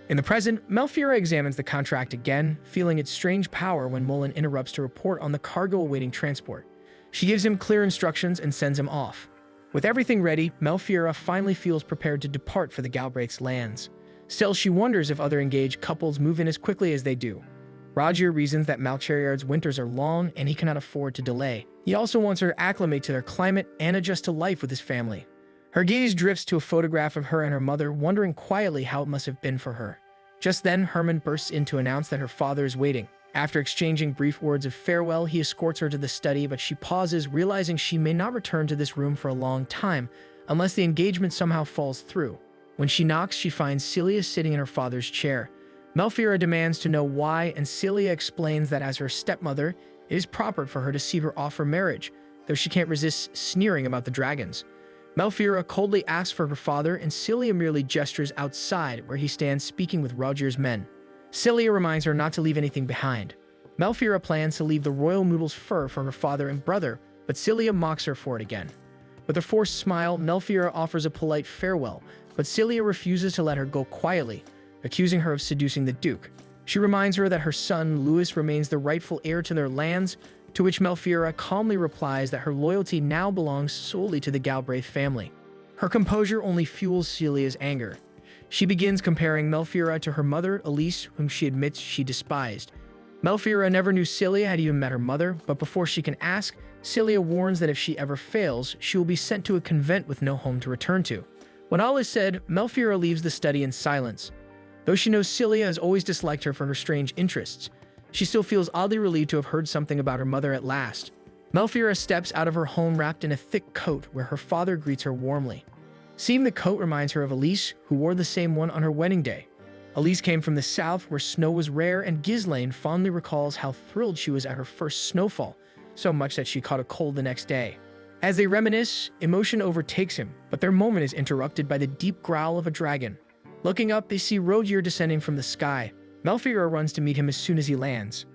In the present, Melfiera examines the contract again, feeling its strange power when Mullen interrupts to report on the cargo awaiting transport. She gives him clear instructions and sends him off. With everything ready, Melfiera finally feels prepared to depart for the Galbraith's lands. Still, she wonders if other engaged couples move in as quickly as they do. Rogier reasons that Melchior's winters are long and he cannot afford to delay. He also wants her to acclimate to their climate and adjust to life with his family. Her gaze drifts to a photograph of her and her mother, wondering quietly how it must have been for her. Just then, Herman bursts in to announce that her father is waiting. After exchanging brief words of farewell, he escorts her to the study, but she pauses, realizing she may not return to this room for a long time, unless the engagement somehow falls through. When she knocks, she finds Celia sitting in her father's chair. Melfiera demands to know why, and Celia explains that as her stepmother, it is proper for her to see her off for marriage, though she can't resist sneering about the dragons. Melfiera coldly asks for her father, and Celia merely gestures outside, where he stands speaking with Rogier's men. Celia reminds her not to leave anything behind. Melfiera plans to leave the royal noodle's fur for her father and brother, but Celia mocks her for it again. With a forced smile, Melfiera offers a polite farewell, but Celia refuses to let her go quietly, accusing her of seducing the Duke. She reminds her that her son, Louis, remains the rightful heir to their lands, to which Melfiera calmly replies that her loyalty now belongs solely to the Galbraith family. Her composure only fuels Celia's anger. She begins comparing Melfiera to her mother, Elise, whom she admits she despised. Melfiera never knew Celia had even met her mother, but before she can ask, Celia warns that if she ever fails, she will be sent to a convent with no home to return to. When all is said, Melfiera leaves the study in silence. Though she knows Celia has always disliked her for her strange interests, she still feels oddly relieved to have heard something about her mother at last. Melfiera steps out of her home wrapped in a thick coat, where her father greets her warmly. Seeing the coat reminds her of Elise, who wore the same one on her wedding day. Elise came from the south where snow was rare, and Ghislaine fondly recalls how thrilled she was at her first snowfall, so much that she caught a cold the next day. As they reminisce, emotion overtakes him, but their moment is interrupted by the deep growl of a dragon. Looking up, they see Rogier descending from the sky. Melfiora runs to meet him as soon as he lands.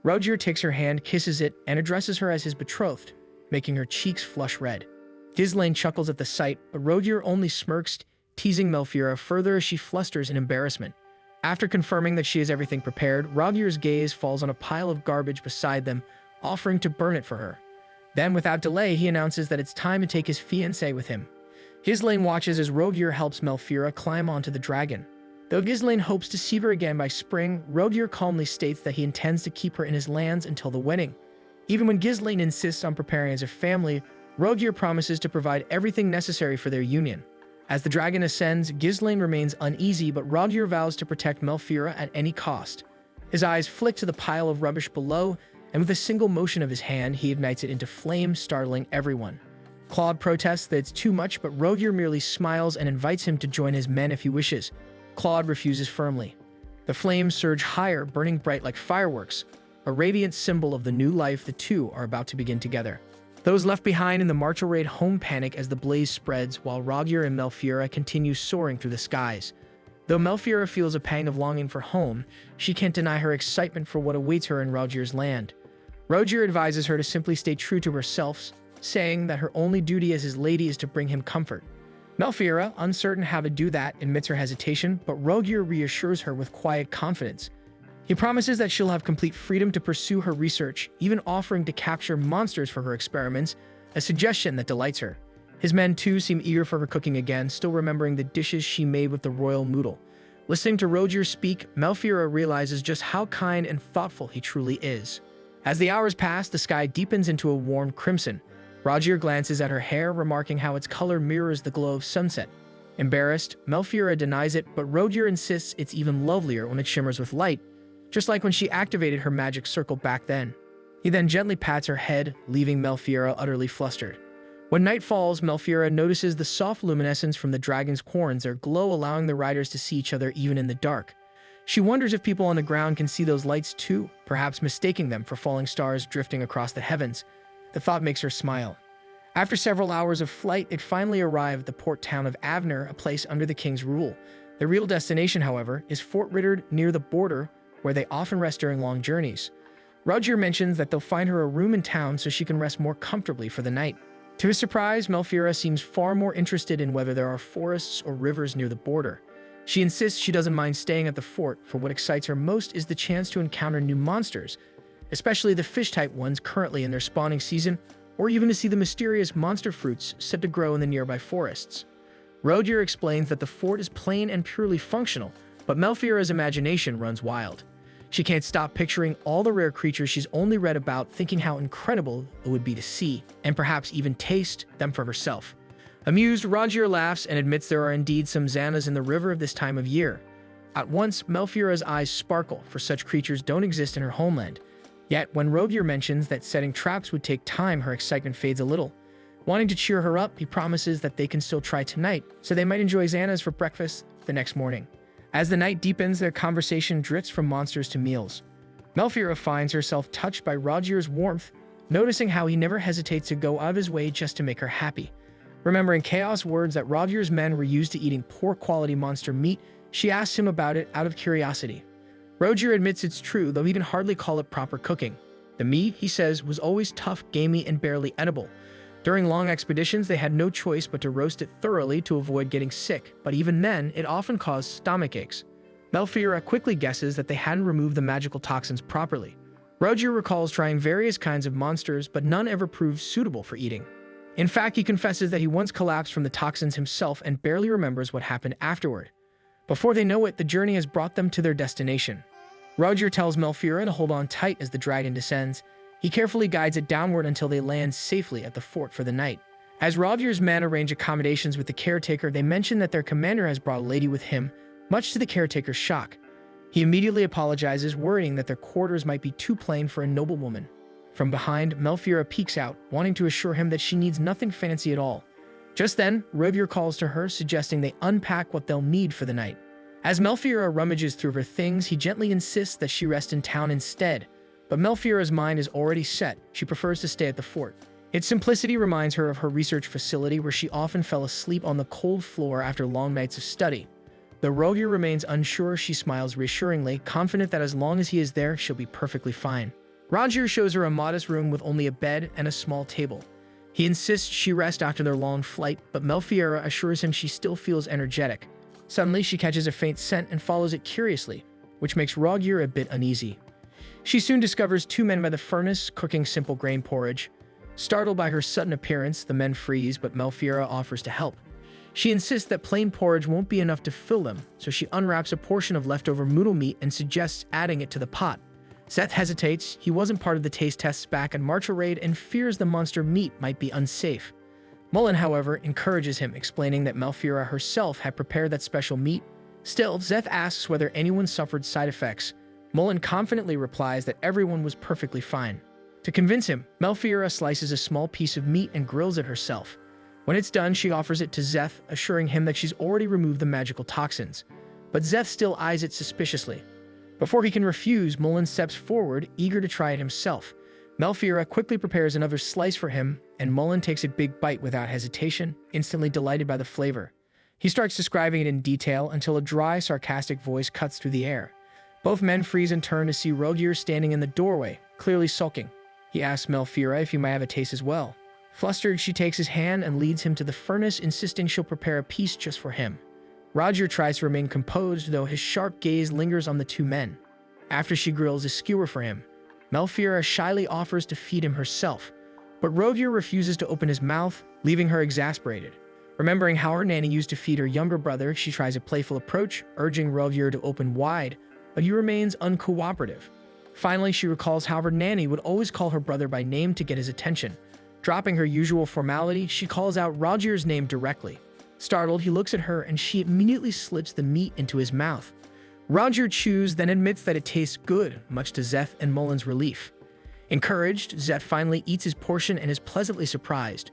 Rogier takes her hand, kisses it, and addresses her as his betrothed, making her cheeks flush red. Ghislaine chuckles at the sight, but Rogier only smirks, teasing Melfiora further as she flusters in embarrassment. After confirming that she has everything prepared, Rogier's gaze falls on a pile of garbage beside them, offering to burn it for her. Then, without delay, he announces that it's time to take his fiancée with him. Ghislaine watches as Rogier helps Melfiora climb onto the dragon. Though Ghislaine hopes to see her again by spring, Rogier calmly states that he intends to keep her in his lands until the wedding. Even when Ghislaine insists on preparing as a family, Rogier promises to provide everything necessary for their union. As the dragon ascends, Ghislaine remains uneasy, but Rogier vows to protect Melfiora at any cost. His eyes flick to the pile of rubbish below, and with a single motion of his hand, he ignites it into flame, startling everyone. Claude protests that it's too much, but Rogier merely smiles and invites him to join his men if he wishes. Claude refuses firmly. The flames surge higher, burning bright like fireworks, a radiant symbol of the new life the two are about to begin together. Those left behind in the martial raid home panic as the blaze spreads, while Rogier and Melfiora continue soaring through the skies. Though Melfiora feels a pang of longing for home, she can't deny her excitement for what awaits her in Rogier's land. Rogier advises her to simply stay true to herself, saying that her only duty as his lady is to bring him comfort. Melfiora, uncertain how to do that, admits her hesitation, but Rogier reassures her with quiet confidence. He promises that she'll have complete freedom to pursue her research, even offering to capture monsters for her experiments, a suggestion that delights her. His men, too, seem eager for her cooking again, still remembering the dishes she made with the royal noodle. Listening to Rogier speak, Melfiora realizes just how kind and thoughtful he truly is. As the hours pass, the sky deepens into a warm crimson. Rogier glances at her hair, remarking how its color mirrors the glow of sunset. Embarrassed, Melfiora denies it, but Rogier insists it's even lovelier when it shimmers with light, just like when she activated her magic circle back then. He then gently pats her head, leaving Melfiora utterly flustered. When night falls, Melfiora notices the soft luminescence from the dragon's horns, their glow allowing the riders to see each other even in the dark. She wonders if people on the ground can see those lights too, perhaps mistaking them for falling stars drifting across the heavens. The thought makes her smile. After several hours of flight, it finally arrived at the port town of Avner, a place under the king's rule. The real destination, however, is Fort Rittard near the border, where they often rest during long journeys. Rogier mentions that they'll find her a room in town so she can rest more comfortably for the night. To his surprise, Melfiora seems far more interested in whether there are forests or rivers near the border. She insists she doesn't mind staying at the fort, for what excites her most is the chance to encounter new monsters, especially the fish-type ones currently in their spawning season, or even to see the mysterious monster fruits said to grow in the nearby forests. Rogier explains that the fort is plain and purely functional, but Melfiora's imagination runs wild. She can't stop picturing all the rare creatures she's only read about, thinking how incredible it would be to see, and perhaps even taste, them for herself. Amused, Rogier laughs and admits there are indeed some Xanas in the river of this time of year. At once, Melfiora's eyes sparkle, for such creatures don't exist in her homeland. Yet, when Rogier mentions that setting traps would take time, her excitement fades a little. Wanting to cheer her up, he promises that they can still try tonight, so they might enjoy Xanas for breakfast the next morning. As the night deepens, their conversation drifts from monsters to meals. Melfiora finds herself touched by Rogier's warmth, noticing how he never hesitates to go out of his way just to make her happy. Remembering Chaos' words that Rogier's men were used to eating poor-quality monster meat, she asks him about it out of curiosity. Rogier admits it's true, though he can hardly call it proper cooking. The meat, he says, was always tough, gamey, and barely edible. During long expeditions, they had no choice but to roast it thoroughly to avoid getting sick, but even then, it often caused stomach aches. Melfiora quickly guesses that they hadn't removed the magical toxins properly. Rogier recalls trying various kinds of monsters, but none ever proved suitable for eating. In fact, he confesses that he once collapsed from the toxins himself and barely remembers what happened afterward. Before they know it, the journey has brought them to their destination. Rogier tells Melfiora to hold on tight as the dragon descends. He carefully guides it downward until they land safely at the fort for the night. As Rogier's men arrange accommodations with the caretaker, they mention that their commander has brought a lady with him, much to the caretaker's shock. He immediately apologizes, worrying that their quarters might be too plain for a noblewoman. From behind, Melfiora peeks out, wanting to assure him that she needs nothing fancy at all. Just then, Rogier calls to her, suggesting they unpack what they'll need for the night. As Melfiora rummages through her things, he gently insists that she rest in town instead. But Melfiora's mind is already set. She prefers to stay at the fort. Its simplicity reminds her of her research facility where she often fell asleep on the cold floor after long nights of study. Though Rogier remains unsure, she smiles reassuringly, confident that as long as he is there, she'll be perfectly fine. Rogier shows her a modest room with only a bed and a small table. He insists she rest after their long flight, but Melfiora assures him she still feels energetic. Suddenly, she catches a faint scent and follows it curiously, which makes Rogier a bit uneasy. She soon discovers two men by the furnace cooking simple grain porridge. Startled by her sudden appearance, the men freeze, but Melfiora offers to help. She insists that plain porridge won't be enough to fill them, so she unwraps a portion of leftover moodle meat and suggests adding it to the pot. Seth hesitates. He wasn't part of the taste tests back at Marcha Raid and fears the monster meat might be unsafe. Mullen, however, encourages him, explaining that Melfiora herself had prepared that special meat. Still, Zeth asks whether anyone suffered side effects. Mullen confidently replies that everyone was perfectly fine. To convince him, Melfiora slices a small piece of meat and grills it herself. When it's done, she offers it to Zeth, assuring him that she's already removed the magical toxins. But Zeth still eyes it suspiciously. Before he can refuse, Mullen steps forward, eager to try it himself. Melfiora quickly prepares another slice for him, and Mullen takes a big bite without hesitation, instantly delighted by the flavor. He starts describing it in detail until a dry, sarcastic voice cuts through the air. Both men freeze and turn to see Rogier standing in the doorway, clearly sulking. He asks Melfiora if he might have a taste as well. Flustered, she takes his hand and leads him to the furnace, insisting she'll prepare a piece just for him. Rogier tries to remain composed, though his sharp gaze lingers on the two men. After she grills a skewer for him, Melfiora shyly offers to feed him herself, but Rogier refuses to open his mouth, leaving her exasperated. Remembering how her nanny used to feed her younger brother, she tries a playful approach, urging Rogier to open wide, but he remains uncooperative. Finally, she recalls how her nanny would always call her brother by name to get his attention. Dropping her usual formality, she calls out Rogier's name directly. Startled, he looks at her and she immediately slips the meat into his mouth. Rogier chews, then admits that it tastes good, much to Zeth and Mullen's relief. Encouraged, Zeth finally eats his portion and is pleasantly surprised.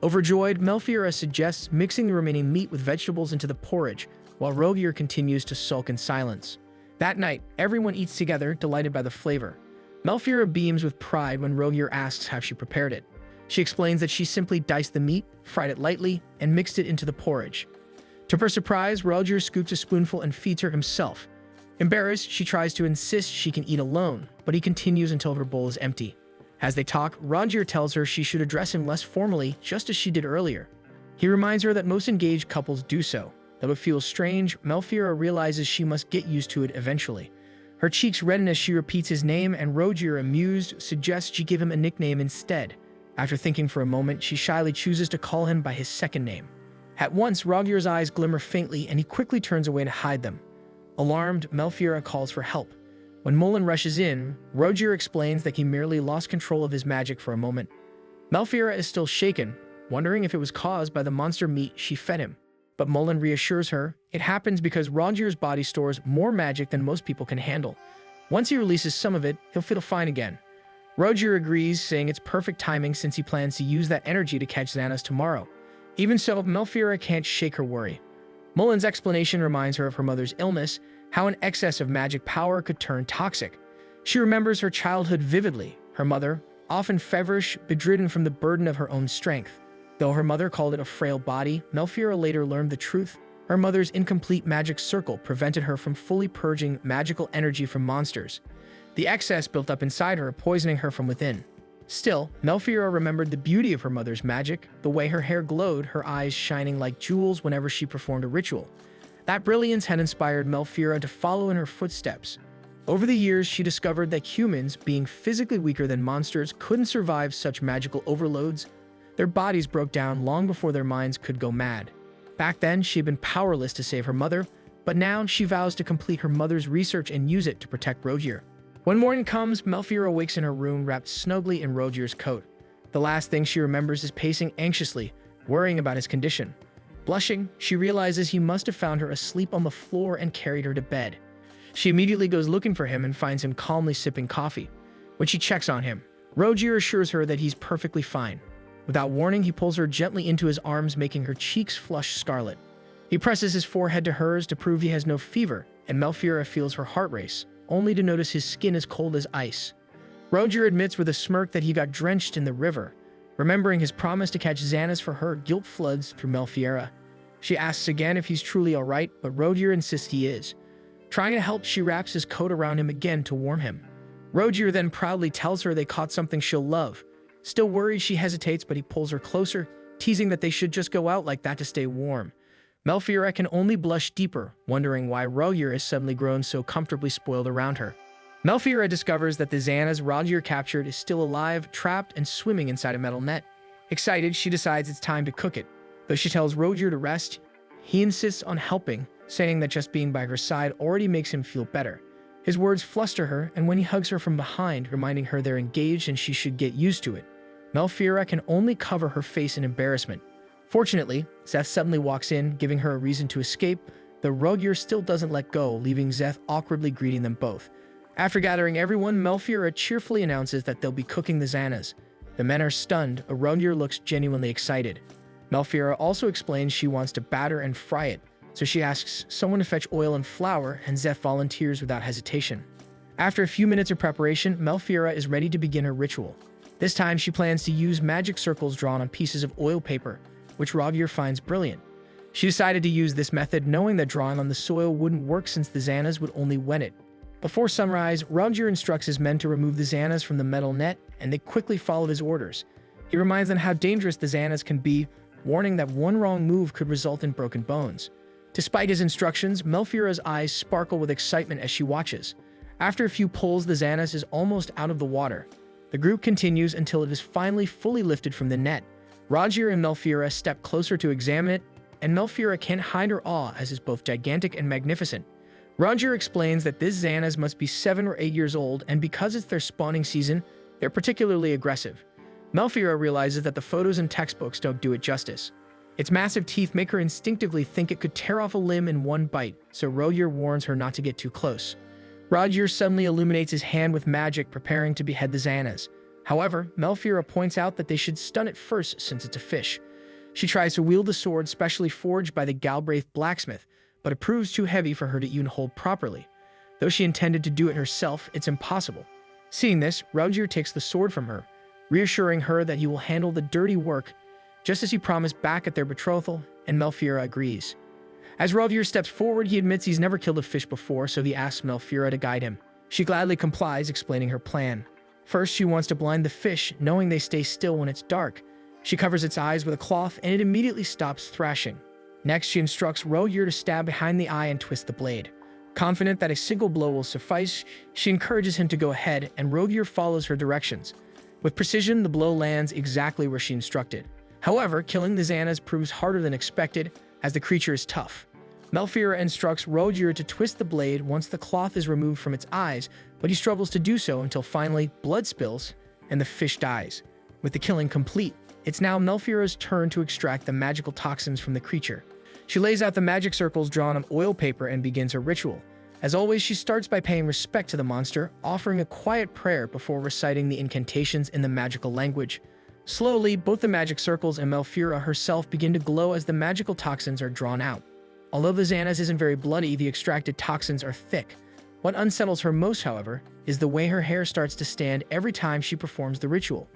Overjoyed, Melfiora suggests mixing the remaining meat with vegetables into the porridge, while Rogier continues to sulk in silence. That night, everyone eats together, delighted by the flavor. Melfiora beams with pride when Rogier asks how she prepared it. She explains that she simply diced the meat, fried it lightly, and mixed it into the porridge. To her surprise, Rogier scoops a spoonful and feeds her himself. Embarrassed, she tries to insist she can eat alone, but he continues until her bowl is empty. As they talk, Rogier tells her she should address him less formally, just as she did earlier. He reminds her that most engaged couples do so. Though it feels strange, Melfiora realizes she must get used to it eventually. Her cheeks redden as she repeats his name, and Rogier, amused, suggests she give him a nickname instead. After thinking for a moment, she shyly chooses to call him by his second name. At once, Rogier's eyes glimmer faintly, and he quickly turns away to hide them. Alarmed, Melfiora calls for help. When Mullen rushes in, Rogier explains that he merely lost control of his magic for a moment. Melfiora is still shaken, wondering if it was caused by the monster meat she fed him. But Mullen reassures her it happens because Rogier's body stores more magic than most people can handle. Once he releases some of it, he'll feel fine again. Rogier agrees, saying it's perfect timing since he plans to use that energy to catch Xanos tomorrow. Even so, Melfiora can't shake her worry. Mullen's explanation reminds her of her mother's illness, how an excess of magic power could turn toxic. She remembers her childhood vividly, her mother, often feverish, bedridden from the burden of her own strength. Though her mother called it a frail body, Melfiora later learned the truth. Her mother's incomplete magic circle prevented her from fully purging magical energy from monsters. The excess built up inside her, poisoning her from within. Still, Melfiora remembered the beauty of her mother's magic, the way her hair glowed, her eyes shining like jewels whenever she performed a ritual. That brilliance had inspired Melfiora to follow in her footsteps. Over the years, she discovered that humans, being physically weaker than monsters, couldn't survive such magical overloads. Their bodies broke down long before their minds could go mad. Back then, she had been powerless to save her mother, but now she vows to complete her mother's research and use it to protect Rogier. When morning comes, Melfiora awakes in her room wrapped snugly in Rogier's coat. The last thing she remembers is pacing anxiously, worrying about his condition. Blushing, she realizes he must have found her asleep on the floor and carried her to bed. She immediately goes looking for him and finds him calmly sipping coffee. When she checks on him, Rogier assures her that he's perfectly fine. Without warning, he pulls her gently into his arms, making her cheeks flush scarlet. He presses his forehead to hers to prove he has no fever, and Melfiora feels her heart race, only to notice his skin is cold as ice. Roger admits with a smirk that he got drenched in the river. Remembering his promise to catch Xana's for her, guilt floods through Melfiora. She asks again if he's truly alright, but Roger insists he is. Trying to help, she wraps his coat around him again to warm him. Roger then proudly tells her they caught something she'll love. Still worried, she hesitates, but he pulls her closer, teasing that they should just go out like that to stay warm. Melfiora can only blush deeper, wondering why Roger has suddenly grown so comfortably spoiled around her. Melfiora discovers that the Xana's Roger captured is still alive, trapped, and swimming inside a metal net. Excited, she decides it's time to cook it. Though she tells Roger to rest, he insists on helping, saying that just being by her side already makes him feel better. His words fluster her, and when he hugs her from behind, reminding her they're engaged and she should get used to it, Melfiora can only cover her face in embarrassment. Fortunately, Szeth suddenly walks in, giving her a reason to escape, though Roger still doesn't let go, leaving Szeth awkwardly greeting them both. After gathering everyone, Melfiora cheerfully announces that they'll be cooking the Xanas. The men are stunned, but Roger looks genuinely excited. Melfiora also explains she wants to batter and fry it, so she asks someone to fetch oil and flour, and Szeth volunteers without hesitation. After a few minutes of preparation, Melfiora is ready to begin her ritual. This time, she plans to use magic circles drawn on pieces of oil paper, which Roger finds brilliant. She decided to use this method, knowing that drawing on the soil wouldn't work since the Xanas would only wet it. Before sunrise, Roger instructs his men to remove the Xanas from the metal net, and they quickly follow his orders. He reminds them how dangerous the Xanas can be, warning that one wrong move could result in broken bones. Despite his instructions, Melfiora's eyes sparkle with excitement as she watches. After a few pulls, the Xanas is almost out of the water. The group continues until it is finally fully lifted from the net. Roger and Melfiora step closer to examine it, and Melfiora can't hide her awe as it's both gigantic and magnificent. Roger explains that this Xanas must be 7 or 8 years old, and because it's their spawning season, they're particularly aggressive. Melfiora realizes that the photos and textbooks don't do it justice. Its massive teeth make her instinctively think it could tear off a limb in one bite, so Roger warns her not to get too close. Roger suddenly illuminates his hand with magic, preparing to behead the Xanas. However, Melfiora points out that they should stun it first since it's a fish. She tries to wield the sword specially forged by the Galbraith blacksmith, but it proves too heavy for her to even hold properly. Though she intended to do it herself, it's impossible. Seeing this, Roger takes the sword from her, reassuring her that he will handle the dirty work, just as he promised back at their betrothal, and Melfiora agrees. As Roger steps forward, he admits he's never killed a fish before, so he asks Melfiora to guide him. She gladly complies, explaining her plan. First, she wants to blind the fish, knowing they stay still when it's dark. She covers its eyes with a cloth, and it immediately stops thrashing. Next, she instructs Roger to stab behind the eye and twist the blade. Confident that a single blow will suffice, she encourages him to go ahead, and Roger follows her directions. With precision, the blow lands exactly where she instructed. However, killing the Xanas proves harder than expected, as the creature is tough. Melfiora instructs Roger to twist the blade once the cloth is removed from its eyes, but he struggles to do so until finally blood spills and the fish dies. With the killing complete, it's now Melfiora's turn to extract the magical toxins from the creature. She lays out the magic circles drawn on oil paper and begins her ritual. As always, she starts by paying respect to the monster, offering a quiet prayer before reciting the incantations in the magical language. Slowly, both the magic circles and Melfiora herself begin to glow as the magical toxins are drawn out. Although the Xanas isn't very bloody, the extracted toxins are thick. What unsettles her most, however, is the way her hair starts to stand every time she performs the ritual.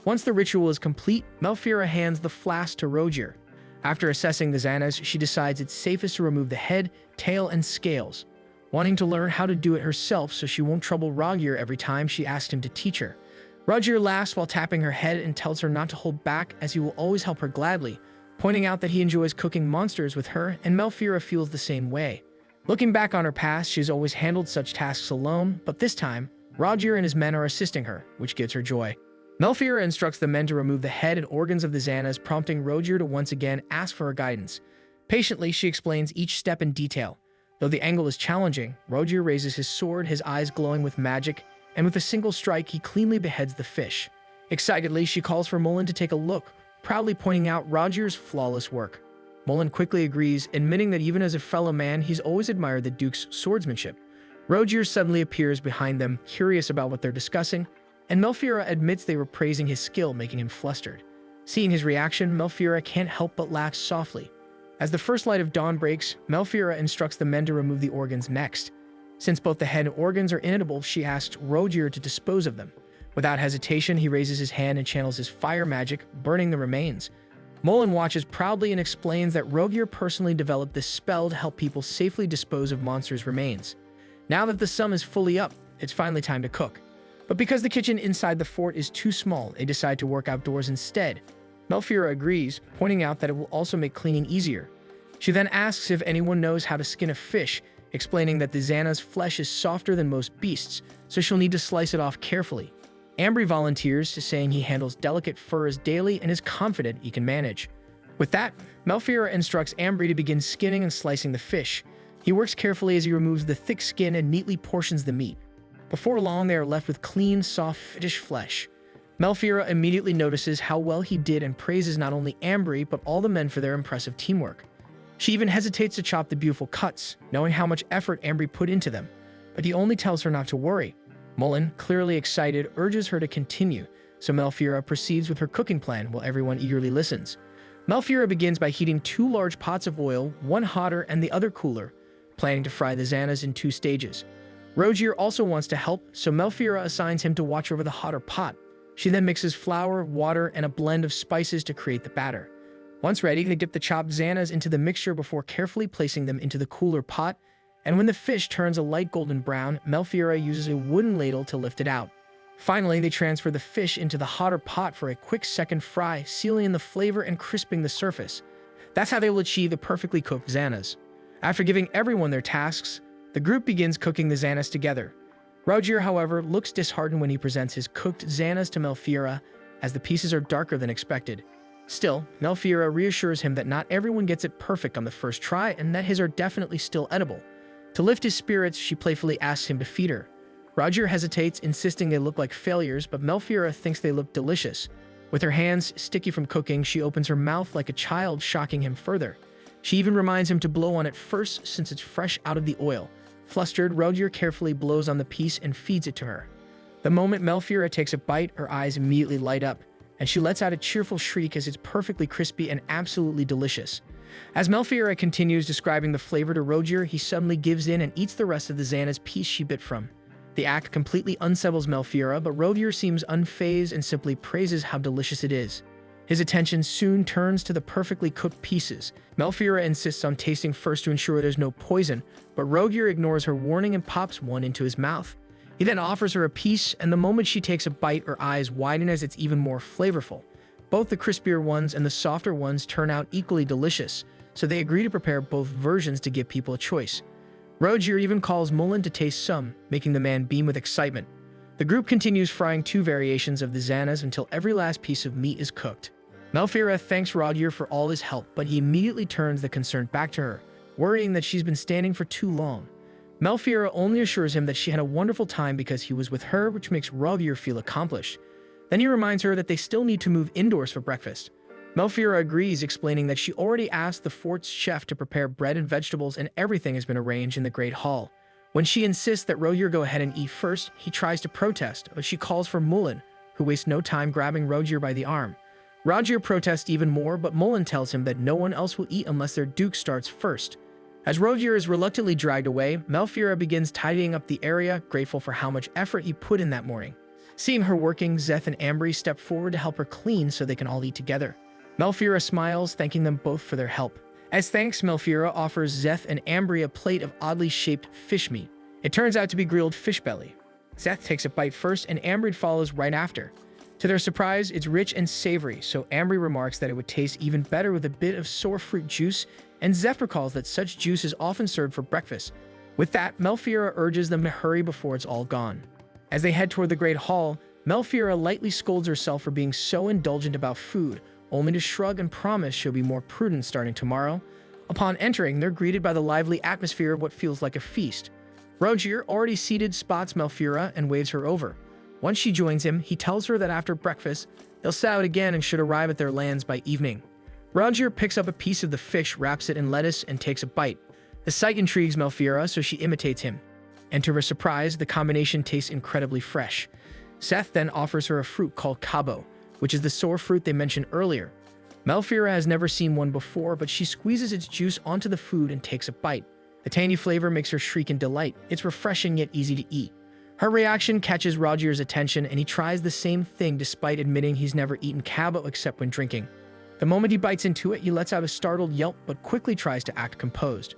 Once the ritual is complete, Melfiora hands the flask to Roger. After assessing the Xanas, she decides it's safest to remove the head, tail, and scales, wanting to learn how to do it herself so she won't trouble Roger every time she asks him to teach her. Roger laughs while tapping her head and tells her not to hold back, as he will always help her gladly, pointing out that he enjoys cooking monsters with her, and Melfiora feels the same way. Looking back on her past, she's always handled such tasks alone, but this time, Roger and his men are assisting her, which gives her joy. Melfiora instructs the men to remove the head and organs of the Xanas, prompting Roger to once again ask for her guidance. Patiently, she explains each step in detail. Though the angle is challenging, Roger raises his sword, his eyes glowing with magic, and with a single strike, he cleanly beheads the fish. Excitedly, she calls for Mullen to take a look, proudly pointing out Roger's flawless work. Mullen quickly agrees, admitting that even as a fellow man, he's always admired the Duke's swordsmanship. Roger suddenly appears behind them, curious about what they're discussing, and Melfiora admits they were praising his skill, making him flustered. Seeing his reaction, Melfiora can't help but laugh softly. As the first light of dawn breaks, Melfiora instructs the men to remove the organs next. Since both the head and organs are inedible, she asks Rogier to dispose of them. Without hesitation, he raises his hand and channels his fire magic, burning the remains. Mullen watches proudly and explains that Rogier personally developed this spell to help people safely dispose of monsters' remains. Now that the sun is fully up, it's finally time to cook. But because the kitchen inside the fort is too small, they decide to work outdoors instead. Melfiora agrees, pointing out that it will also make cleaning easier. She then asks if anyone knows how to skin a fish, explaining that the Xana's flesh is softer than most beasts, so she'll need to slice it off carefully. Ambry volunteers, saying he handles delicate furs daily and is confident he can manage. With that, Melfiora instructs Ambry to begin skinning and slicing the fish. He works carefully as he removes the thick skin and neatly portions the meat. Before long, they are left with clean, soft fish flesh. Melfiora immediately notices how well he did and praises not only Ambry, but all the men for their impressive teamwork. She even hesitates to chop the beautiful cuts, knowing how much effort Ambry put into them, but he only tells her not to worry. Mullen, clearly excited, urges her to continue, so Melfiora proceeds with her cooking plan while everyone eagerly listens. Melfiora begins by heating 2 large pots of oil, one hotter and the other cooler, planning to fry the Xanas in 2 stages. Rogier also wants to help, so Melfiora assigns him to watch over the hotter pot. She then mixes flour, water, and a blend of spices to create the batter. Once ready, they dip the chopped Xanas into the mixture before carefully placing them into the cooler pot, and when the fish turns a light golden brown, Melfiora uses a wooden ladle to lift it out. Finally, they transfer the fish into the hotter pot for a quick second fry, sealing in the flavor and crisping the surface. That's how they will achieve the perfectly cooked Xanas. After giving everyone their tasks, the group begins cooking the Xanas together. Rogier, however, looks disheartened when he presents his cooked Xanas to Melfiora, as the pieces are darker than expected. Still, Melfiora reassures him that not everyone gets it perfect on the first try and that his are definitely still edible. To lift his spirits, she playfully asks him to feed her. Rogier hesitates, insisting they look like failures, but Melfiora thinks they look delicious. With her hands sticky from cooking, she opens her mouth like a child, shocking him further. She even reminds him to blow on it first since it's fresh out of the oil. Flustered, Rogier carefully blows on the piece and feeds it to her. The moment Melfiora takes a bite, her eyes immediately light up, and she lets out a cheerful shriek as it's perfectly crispy and absolutely delicious. As Melfiora continues describing the flavor to Rogier, he suddenly gives in and eats the rest of the Xana's piece she bit from. The act completely unsettles Melfiora, but Rogier seems unfazed and simply praises how delicious it is. His attention soon turns to the perfectly cooked pieces. Melfiora insists on tasting first to ensure there's no poison, but Rogier ignores her warning and pops one into his mouth. He then offers her a piece, and the moment she takes a bite, her eyes widen as it's even more flavorful. Both the crispier ones and the softer ones turn out equally delicious, so they agree to prepare both versions to give people a choice. Rogier even calls Mullen to taste some, making the man beam with excitement. The group continues frying 2 variations of the Xanas until every last piece of meat is cooked. Melfiora thanks Rogier for all his help, but he immediately turns the concern back to her, worrying that she's been standing for too long. Melfiora only assures him that she had a wonderful time because he was with her, which makes Rogier feel accomplished. Then he reminds her that they still need to move indoors for breakfast. Melfiora agrees, explaining that she already asked the fort's chef to prepare bread and vegetables and everything has been arranged in the Great Hall. When she insists that Rogier go ahead and eat first, he tries to protest, but she calls for Mullen, who wastes no time grabbing Rogier by the arm. Rogier protests even more, but Mullen tells him that no one else will eat unless their duke starts first. As Rogier is reluctantly dragged away, Melfiora begins tidying up the area, grateful for how much effort he put in that morning. Seeing her working, Szeth and Ambry step forward to help her clean so they can all eat together. Melfiora smiles, thanking them both for their help. As thanks, Melfiora offers Szeth and Ambry a plate of oddly shaped fish meat. It turns out to be grilled fish belly. Szeth takes a bite first and Ambry follows right after. To their surprise, it's rich and savory, so Ambry remarks that it would taste even better with a bit of sour fruit juice, and Szeth recalls that such juice is often served for breakfast. With that, Melfiora urges them to hurry before it's all gone. As they head toward the Great Hall, Melfiora lightly scolds herself for being so indulgent about food, only to shrug and promise she'll be more prudent starting tomorrow. Upon entering, they're greeted by the lively atmosphere of what feels like a feast. Rogier, already seated, spots Melfiora and waves her over. Once she joins him, he tells her that after breakfast, they'll set out again and should arrive at their lands by evening. Rogier picks up a piece of the fish, wraps it in lettuce, and takes a bite. The sight intrigues Melfiora, so she imitates him. And to her surprise, the combination tastes incredibly fresh. Szeth then offers her a fruit called cabo, which is the sour fruit they mentioned earlier. Melfira has never seen one before, but she squeezes its juice onto the food and takes a bite. The tangy flavor makes her shriek in delight. It's refreshing yet easy to eat. Her reaction catches Roger's attention, and he tries the same thing despite admitting he's never eaten cabo except when drinking. The moment he bites into it, he lets out a startled yelp but quickly tries to act composed.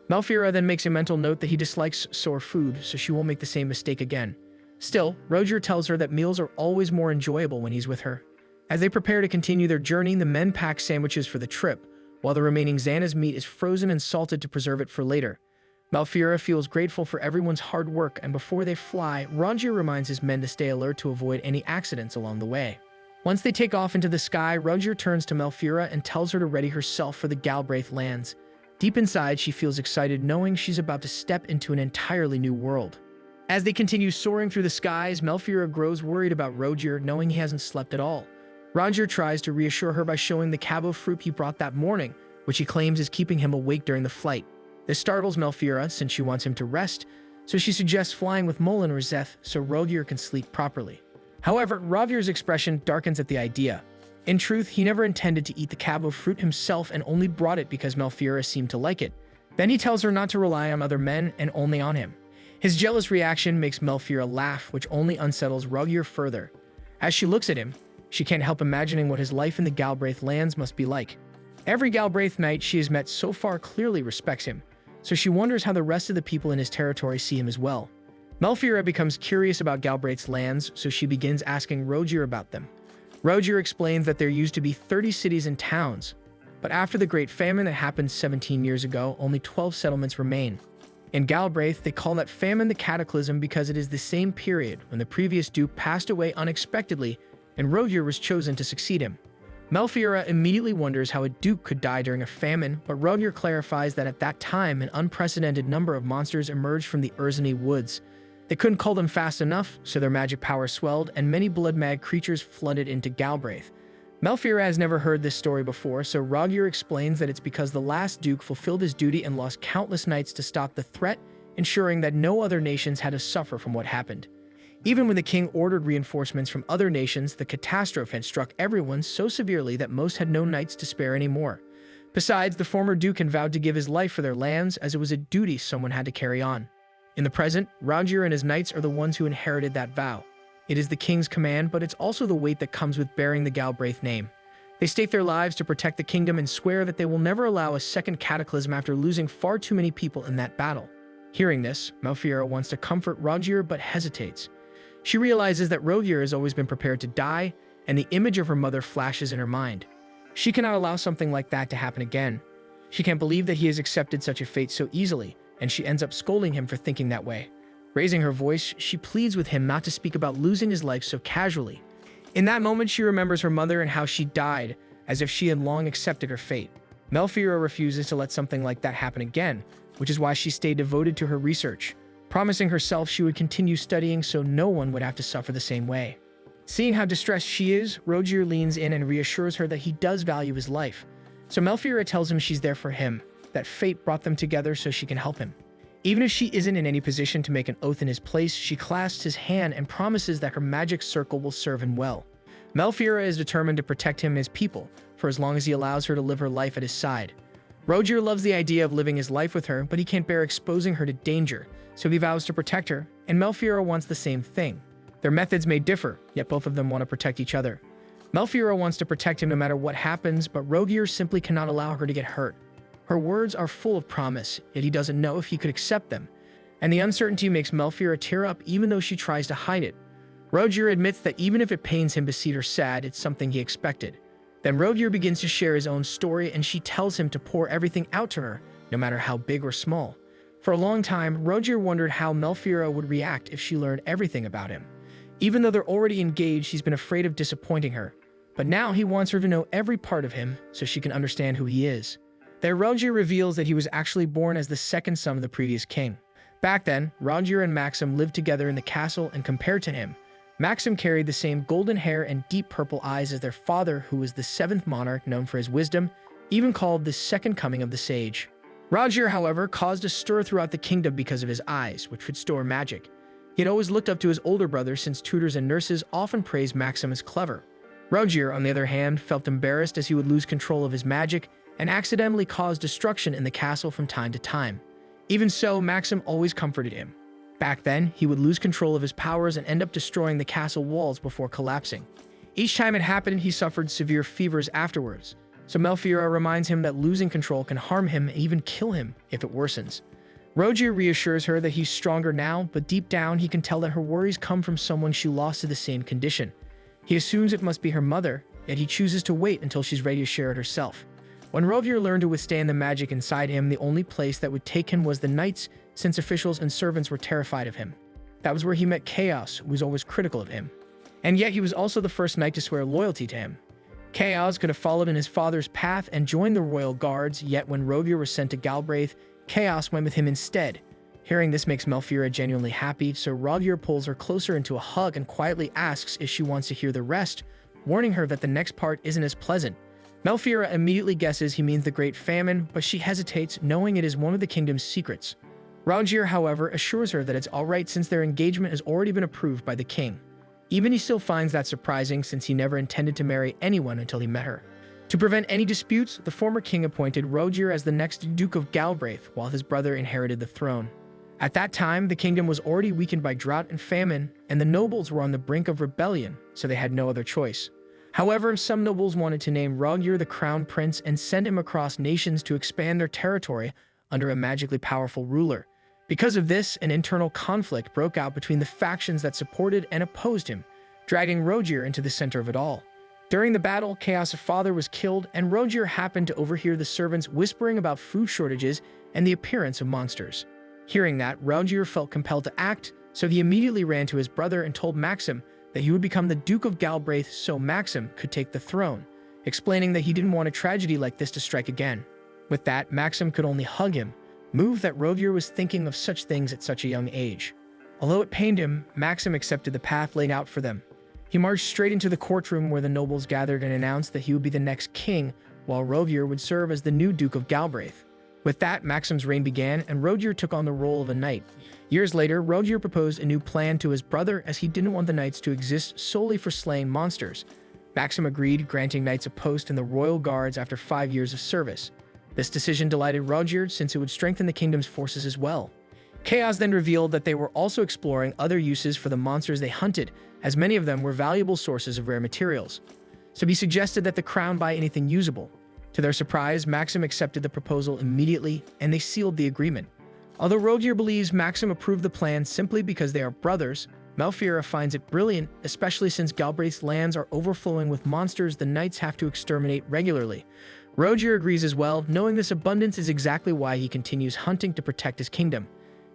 Melfira then makes a mental note that he dislikes sour food, so she won't make the same mistake again. Still, Roger tells her that meals are always more enjoyable when he's with her. As they prepare to continue their journey, the men pack sandwiches for the trip, while the remaining Xana's meat is frozen and salted to preserve it for later. Melfira feels grateful for everyone's hard work, and before they fly, Roger reminds his men to stay alert to avoid any accidents along the way. Once they take off into the sky, Roger turns to Melfira and tells her to ready herself for the Galbraith lands. Deep inside, she feels excited knowing she's about to step into an entirely new world. As they continue soaring through the skies, Melfira grows worried about Roger, knowing he hasn't slept at all. Roger tries to reassure her by showing the cabo fruit he brought that morning, which he claims is keeping him awake during the flight. This startles Melfira since she wants him to rest, so she suggests flying with Mullen or Zeth so Roger can sleep properly. However, Roger's expression darkens at the idea. In truth, he never intended to eat the cabo fruit himself and only brought it because Melfira seemed to like it. Then he tells her not to rely on other men and only on him. His jealous reaction makes Melfira laugh, which only unsettles Roger further. As she looks at him, she can't help imagining what his life in the Galbraith lands must be like. Every Galbraith knight she has met so far clearly respects him, so she wonders how the rest of the people in his territory see him as well. Melfira becomes curious about Galbraith's lands, so she begins asking Roger about them. Roger explains that there used to be 30 cities and towns, but after the Great Famine that happened 17 years ago, only 12 settlements remain. In Galbraith, they call that famine the Cataclysm because it is the same period when the previous duke passed away unexpectedly and Roger was chosen to succeed him. Melfira immediately wonders how a duke could die during a famine, but Roger clarifies that at that time an unprecedented number of monsters emerged from the Urzani woods. They couldn't call them fast enough, so their magic power swelled, and many blood-mad creatures flooded into Galbraith. Melfira has never heard this story before, so Roger explains that it's because the last duke fulfilled his duty and lost countless knights to stop the threat, ensuring that no other nations had to suffer from what happened. Even when the king ordered reinforcements from other nations, the catastrophe had struck everyone so severely that most had no knights to spare anymore. Besides, the former duke had vowed to give his life for their lands, as it was a duty someone had to carry on. In the present, Roger and his knights are the ones who inherited that vow. It is the king's command, but it's also the weight that comes with bearing the Galbraith name. They stake their lives to protect the kingdom and swear that they will never allow a second cataclysm after losing far too many people in that battle. Hearing this, Melfira wants to comfort Roger but hesitates. She realizes that Roger has always been prepared to die, and the image of her mother flashes in her mind. She cannot allow something like that to happen again. She can't believe that he has accepted such a fate so easily, and she ends up scolding him for thinking that way. Raising her voice, she pleads with him not to speak about losing his life so casually. In that moment, she remembers her mother and how she died, as if she had long accepted her fate. Melfira refuses to let something like that happen again, which is why she stayed devoted to her research, promising herself she would continue studying so no one would have to suffer the same way. Seeing how distressed she is, Roger leans in and reassures her that he does value his life. So Melfira tells him she's there for him, that fate brought them together so she can help him. Even if she isn't in any position to make an oath in his place, she clasps his hand and promises that her magic circle will serve him well. Melfira is determined to protect him and his people, for as long as he allows her to live her life at his side. Roger loves the idea of living his life with her, but he can't bear exposing her to danger, so he vows to protect her, and Melfira wants the same thing. Their methods may differ, yet both of them want to protect each other. Melfira wants to protect him no matter what happens, but Roger simply cannot allow her to get hurt. Her words are full of promise, yet he doesn't know if he could accept them, and the uncertainty makes Melfira tear up even though she tries to hide it. Roger admits that even if it pains him to see her sad, it's something he expected. Then Roger begins to share his own story, and she tells him to pour everything out to her, no matter how big or small. For a long time, Roger wondered how Melfira would react if she learned everything about him. Even though they're already engaged, he's been afraid of disappointing her. But now he wants her to know every part of him so she can understand who he is. There, Roger reveals that he was actually born as the second son of the previous king. Back then, Roger and Maxim lived together in the castle, and compared to him, Maxim carried the same golden hair and deep purple eyes as their father, who was the seventh monarch known for his wisdom, even called the second coming of the sage. Roger, however, caused a stir throughout the kingdom because of his eyes, which could store magic. He had always looked up to his older brother since tutors and nurses often praised Maxim as clever. Rogier, on the other hand, felt embarrassed as he would lose control of his magic and accidentally cause destruction in the castle from time to time. Even so, Maxim always comforted him. Back then, he would lose control of his powers and end up destroying the castle walls before collapsing. Each time it happened, he suffered severe fevers afterwards, so Melfiora reminds him that losing control can harm him and even kill him if it worsens. Rogier reassures her that he's stronger now, but deep down he can tell that her worries come from someone she lost to the same condition. He assumes it must be her mother, yet he chooses to wait until she's ready to share it herself. When Rogier learned to withstand the magic inside him, the only place that would take him was the Knights, since officials and servants were terrified of him. That was where he met Chaos, who was always critical of him. And yet he was also the first knight to swear loyalty to him. Chaos could have followed in his father's path and joined the royal guards, yet when Rogier was sent to Galbraith, Chaos went with him instead. Hearing this makes Melfiora genuinely happy, so Rogier pulls her closer into a hug and quietly asks if she wants to hear the rest, warning her that the next part isn't as pleasant. Melfiora immediately guesses he means the Great Famine, but she hesitates, knowing it is one of the kingdom's secrets. Rogier, however, assures her that it's alright since their engagement has already been approved by the king. Even he still finds that surprising since he never intended to marry anyone until he met her. To prevent any disputes, the former king appointed Rogier as the next Duke of Galbraith, while his brother inherited the throne. At that time, the kingdom was already weakened by drought and famine, and the nobles were on the brink of rebellion, so they had no other choice. However, some nobles wanted to name Rogier the crown prince and send him across nations to expand their territory under a magically powerful ruler. Because of this, an internal conflict broke out between the factions that supported and opposed him, dragging Rogier into the center of it all. During the battle, Chaos' father was killed, and Rogier happened to overhear the servants whispering about food shortages and the appearance of monsters. Hearing that, Rogier felt compelled to act, so he immediately ran to his brother and told Maxim that he would become the Duke of Galbraith so Maxim could take the throne, explaining that he didn't want a tragedy like this to strike again. With that, Maxim could only hug him, moved that Rogier was thinking of such things at such a young age. Although it pained him, Maxim accepted the path laid out for them. He marched straight into the courtroom where the nobles gathered and announced that he would be the next king, while Rogier would serve as the new Duke of Galbraith. With that, Maxim's reign began, and Rogier took on the role of a knight. Years later, Rogier proposed a new plan to his brother as he didn't want the knights to exist solely for slaying monsters. Maxim agreed, granting knights a post in the royal guards after 5 years of service. This decision delighted Rogier since it would strengthen the kingdom's forces as well. Chaos then revealed that they were also exploring other uses for the monsters they hunted, as many of them were valuable sources of rare materials. So he suggested that the crown buy anything usable. To their surprise, Maxim accepted the proposal immediately, and they sealed the agreement. Although Rogier believes Maxim approved the plan simply because they are brothers, Melfiora finds it brilliant, especially since Galbraith's lands are overflowing with monsters the knights have to exterminate regularly. Rogier agrees as well, knowing this abundance is exactly why he continues hunting to protect his kingdom.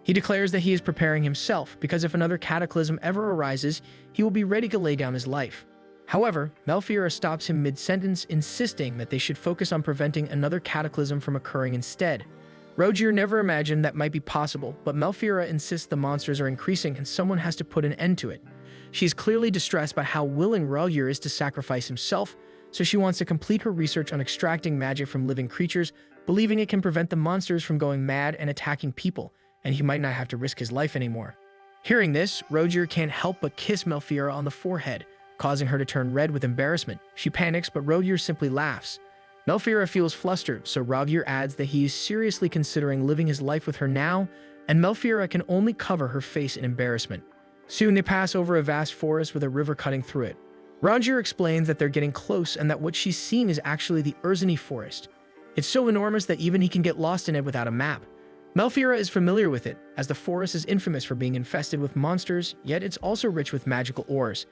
He declares that he is preparing himself, because if another cataclysm ever arises, he will be ready to lay down his life. However, Melfiora stops him mid-sentence, insisting that they should focus on preventing another cataclysm from occurring instead. Rogier never imagined that might be possible, but Melfiora insists the monsters are increasing and someone has to put an end to it. She is clearly distressed by how willing Rogier is to sacrifice himself, so she wants to complete her research on extracting magic from living creatures, believing it can prevent the monsters from going mad and attacking people, and he might not have to risk his life anymore. Hearing this, Rogier can't help but kiss Melfiora on the forehead, causing her to turn red with embarrassment. She panics, but Rogier simply laughs. Melfiora feels flustered, so Rogier adds that he is seriously considering living his life with her now, and Melfiora can only cover her face in embarrassment. Soon they pass over a vast forest with a river cutting through it. Rogier explains that they're getting close and that what she's seen is actually the Urzini forest. It's so enormous that even he can get lost in it without a map. Melfiora is familiar with it, as the forest is infamous for being infested with monsters, yet it's also rich with magical ores.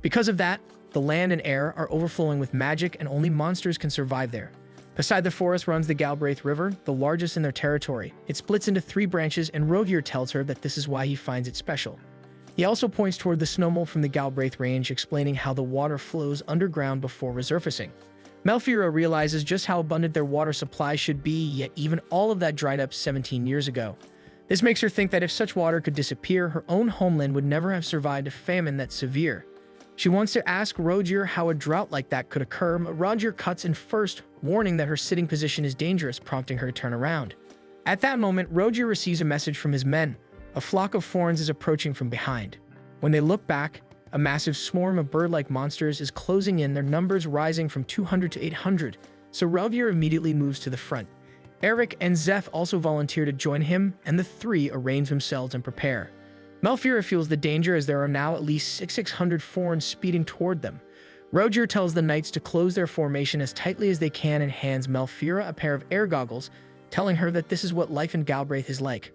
Because of that, the land and air are overflowing with magic and only monsters can survive there. Beside the forest runs the Galbraith River, the largest in their territory. It splits into 3 branches, and Rogier tells her that this is why he finds it special. He also points toward the snowmole from the Galbraith Range, explaining how the water flows underground before resurfacing. Melfiora realizes just how abundant their water supply should be, yet even all of that dried up 17 years ago. This makes her think that if such water could disappear, her own homeland would never have survived a famine that severe. She wants to ask Rogier how a drought like that could occur, but Rogier cuts in first, warning that her sitting position is dangerous, prompting her to turn around. At that moment, Rogier receives a message from his men. A flock of fawns is approaching from behind. When they look back, A massive swarm of bird-like monsters is closing in, their numbers rising from 200 to 800, so Relvier immediately moves to the front. Eric and Zeth also volunteer to join him, and the three arrange themselves and prepare. Malfira feels the danger as there are now at least 600 Forns speeding toward them. Roger tells the knights to close their formation as tightly as they can and hands Malfira a pair of air goggles, telling her that this is what life in Galbraith is like.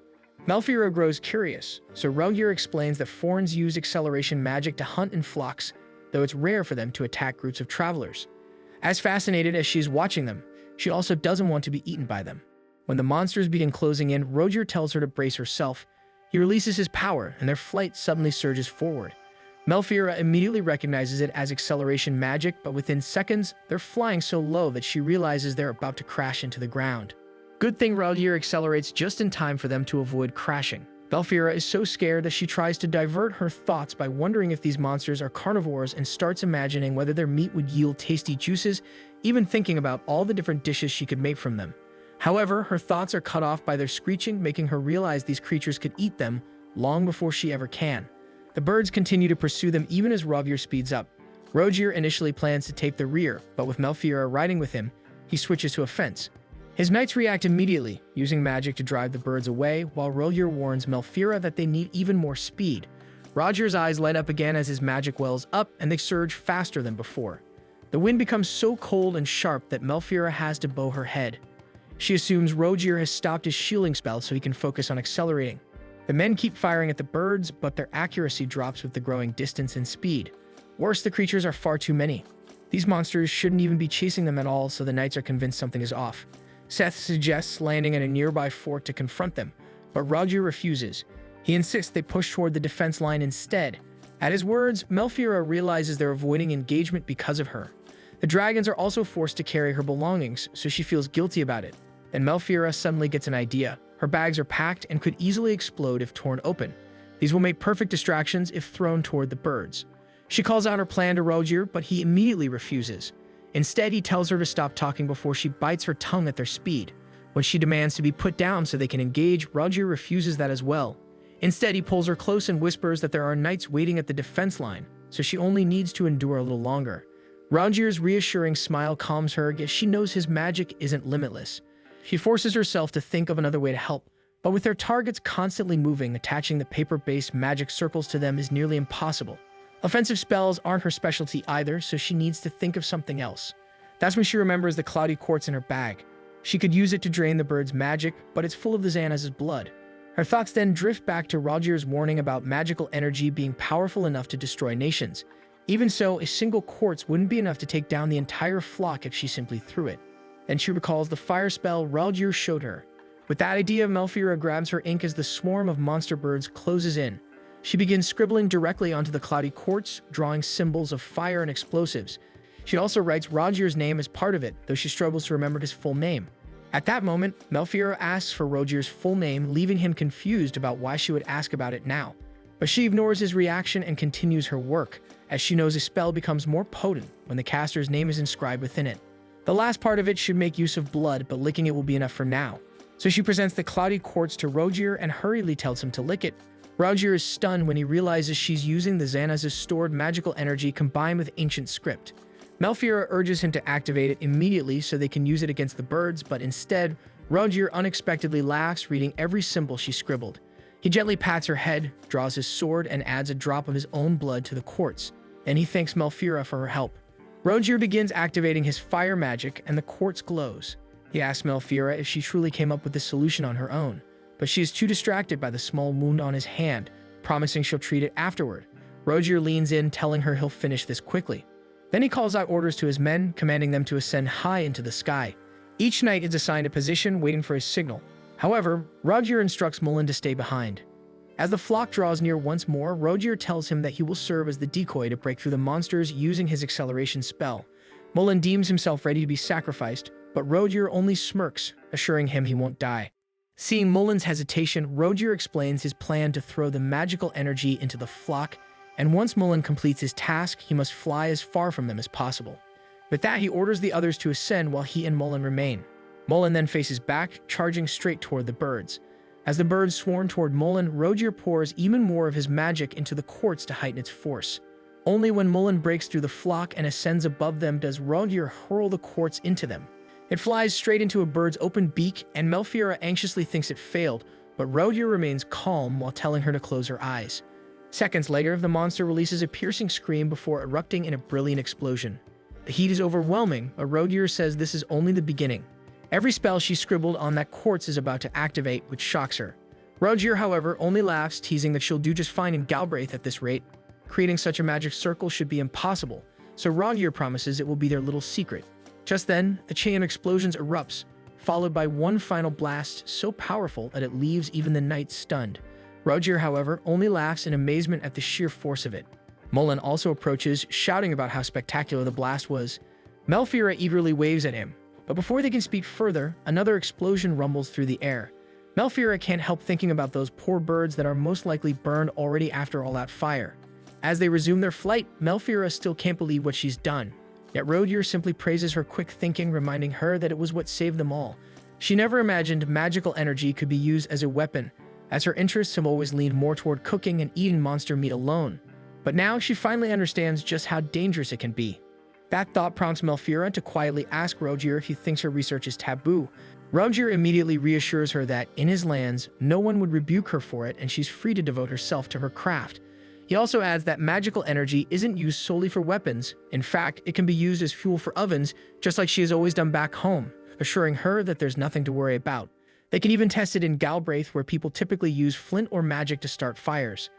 Malfira grows curious, so Roger explains that Forns use acceleration magic to hunt in flocks, though it's rare for them to attack groups of travelers. As fascinated as she's watching them, she also doesn't want to be eaten by them. When the monsters begin closing in, Roger tells her to brace herself. He releases his power, and their flight suddenly surges forward. Malfira immediately recognizes it as acceleration magic, but within seconds, they're flying so low that she realizes they're about to crash into the ground. Good thing Roger accelerates just in time for them to avoid crashing. Malfira is so scared that she tries to divert her thoughts by wondering if these monsters are carnivores and starts imagining whether their meat would yield tasty juices, even thinking about all the different dishes she could make from them. However, her thoughts are cut off by their screeching, making her realize these creatures could eat them long before she ever can. The birds continue to pursue them even as Roger speeds up. Roger initially plans to take the rear, but with Malfira riding with him, he switches to a fence. His knights react immediately, using magic to drive the birds away, while Roger warns Malfira that they need even more speed. Roger's eyes light up again as his magic wells up, and they surge faster than before. The wind becomes so cold and sharp that Malfira has to bow her head. She assumes Roger has stopped his shielding spell so he can focus on accelerating. The men keep firing at the birds, but their accuracy drops with the growing distance and speed. Worse, the creatures are far too many. These monsters shouldn't even be chasing them at all, so the knights are convinced something is off. Seth suggests landing at a nearby fort to confront them, but Roger refuses. He insists they push toward the defense line instead. At his words, Malfira realizes they're avoiding engagement because of her. The dragons are also forced to carry her belongings, so she feels guilty about it. Then Malfira suddenly gets an idea. Her bags are packed and could easily explode if torn open. These will make perfect distractions if thrown toward the birds. She calls out her plan to Roger, but he immediately refuses. Instead, he tells her to stop talking before she bites her tongue at their speed. When she demands to be put down so they can engage, Roger refuses that as well. Instead, he pulls her close and whispers that there are knights waiting at the defense line, so she only needs to endure a little longer. Roger's reassuring smile calms her, yet she knows his magic isn't limitless. She forces herself to think of another way to help, but with their targets constantly moving, attaching the paper-based magic circles to them is nearly impossible. Offensive spells aren't her specialty either, so she needs to think of something else. That's when she remembers the cloudy quartz in her bag. She could use it to drain the bird's magic, but it's full of the Xanaz's blood. Her thoughts then drift back to Roger's warning about magical energy being powerful enough to destroy nations. Even so, a single quartz wouldn't be enough to take down the entire flock if she simply threw it. Then she recalls the fire spell Roger showed her. With that idea, Malfira grabs her ink as the swarm of monster birds closes in. She begins scribbling directly onto the cloudy quartz, drawing symbols of fire and explosives. She also writes Roger's name as part of it, though she struggles to remember his full name. At that moment, Malfira asks for Roger's full name, leaving him confused about why she would ask about it now. But she ignores his reaction and continues her work, as she knows a spell becomes more potent when the caster's name is inscribed within it. The last part of it should make use of blood, but licking it will be enough for now. So she presents the cloudy quartz to Roger and hurriedly tells him to lick it. Roger is stunned when he realizes she's using the Xanaz's stored magical energy combined with ancient script. Malfira urges him to activate it immediately so they can use it against the birds, but instead, Roger unexpectedly laughs, reading every symbol she scribbled. He gently pats her head, draws his sword, and adds a drop of his own blood to the quartz, and he thanks Malfira for her help. Roger begins activating his fire magic, and the quartz glows. He asks Malfira if she truly came up with the solution on her own, but she is too distracted by the small wound on his hand, promising she'll treat it afterward. Roger leans in, telling her he'll finish this quickly. Then he calls out orders to his men, commanding them to ascend high into the sky. Each knight is assigned a position, waiting for his signal. However, Roger instructs Mullen to stay behind. As the flock draws near once more, Roger tells him that he will serve as the decoy to break through the monsters using his acceleration spell. Mullen deems himself ready to be sacrificed, but Roger only smirks, assuring him he won't die. Seeing Mullen's hesitation, Roger explains his plan to throw the magical energy into the flock, and once Mullen completes his task, he must fly as far from them as possible. With that, he orders the others to ascend while he and Mullen remain. Mullen then faces back, charging straight toward the birds. As the birds swarm toward Mullen, Roger pours even more of his magic into the quartz to heighten its force. Only when Mullen breaks through the flock and ascends above them does Rogier hurl the quartz into them. It flies straight into a bird's open beak, and Melfiora anxiously thinks it failed, but Rogier remains calm while telling her to close her eyes. Seconds later, the monster releases a piercing scream before erupting in a brilliant explosion. The heat is overwhelming, but Rogier says this is only the beginning. Every spell she scribbled on that quartz is about to activate, which shocks her. Rogier, however, only laughs, teasing that she'll do just fine in Galbraith at this rate. Creating such a magic circle should be impossible, so Rogier promises it will be their little secret. Just then, the chain of explosions erupts, followed by one final blast so powerful that it leaves even the knights stunned. Rogier, however, only laughs in amazement at the sheer force of it. Mullen also approaches, shouting about how spectacular the blast was. Melfiora eagerly waves at him, but before they can speak further, another explosion rumbles through the air. Melfiora can't help thinking about those poor birds that are most likely burned already after all that fire. As they resume their flight, Melfiora still can't believe what she's done. Yet Rogier simply praises her quick thinking, reminding her that it was what saved them all. She never imagined magical energy could be used as a weapon, as her interests have always leaned more toward cooking and eating monster meat alone. But now she finally understands just how dangerous it can be. That thought prompts Melfiora to quietly ask Rogier if he thinks her research is taboo. Rogier immediately reassures her that, in his lands, no one would rebuke her for it and she's free to devote herself to her craft. He also adds that magical energy isn't used solely for weapons. In fact, it can be used as fuel for ovens, just like she has always done back home, assuring her that there's nothing to worry about. They can even test it in Galbraith, where people typically use flint or magic to start fires.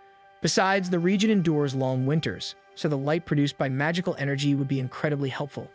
Besides, the region endures long winters, so the light produced by magical energy would be incredibly helpful.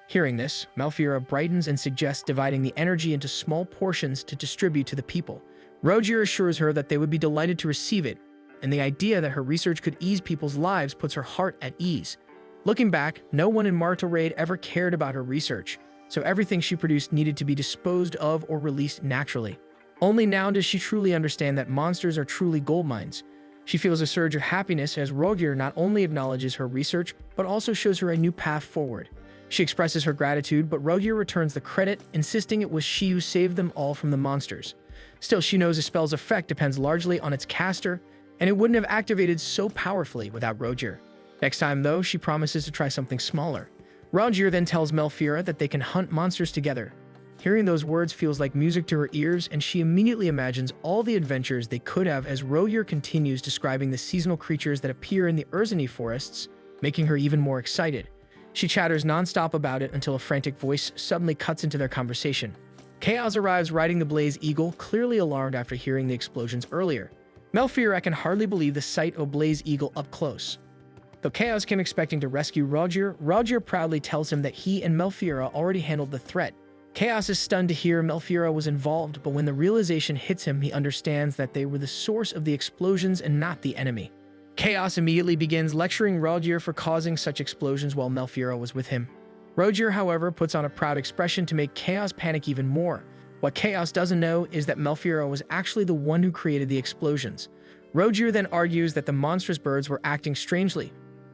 Hearing this, Melfiora brightens and suggests dividing the energy into small portions to distribute to the people. Rogier assures her that they would be delighted to receive it, and the idea that her research could ease people's lives puts her heart at ease. Looking back, no one in Martelraid ever cared about her research, so everything she produced needed to be disposed of or released naturally. Only now does she truly understand that monsters are truly gold mines. She feels a surge of happiness as Rogier not only acknowledges her research, but also shows her a new path forward. She expresses her gratitude, but Rogier returns the credit, insisting it was she who saved them all from the monsters. Still, she knows a spell's effect depends largely on its caster, and it wouldn't have activated so powerfully without Rogier. Next time, though, she promises to try something smaller. Rogier then tells Melfiora that they can hunt monsters together. Hearing those words feels like music to her ears, and she immediately imagines all the adventures they could have as Rogier continues describing the seasonal creatures that appear in the Urzini forests, making her even more excited. She chatters nonstop about it until a frantic voice suddenly cuts into their conversation. Chaos arrives riding the Blaze Eagle, clearly alarmed after hearing the explosions earlier. Melfiora can hardly believe the sight of Blaze Eagle up close. Though Chaos came expecting to rescue Rogier, Rogier proudly tells him that he and Melfiora already handled the threat. Chaos is stunned to hear Melfiora was involved, but when the realization hits him, he understands that they were the source of the explosions and not the enemy. Chaos immediately begins lecturing Rogier for causing such explosions while Melfiora was with him. Rogier, however, puts on a proud expression to make Chaos panic even more. What Chaos doesn't know is that Melfiora was actually the one who created the explosions. Rogier then argues that the monstrous birds were acting strangely,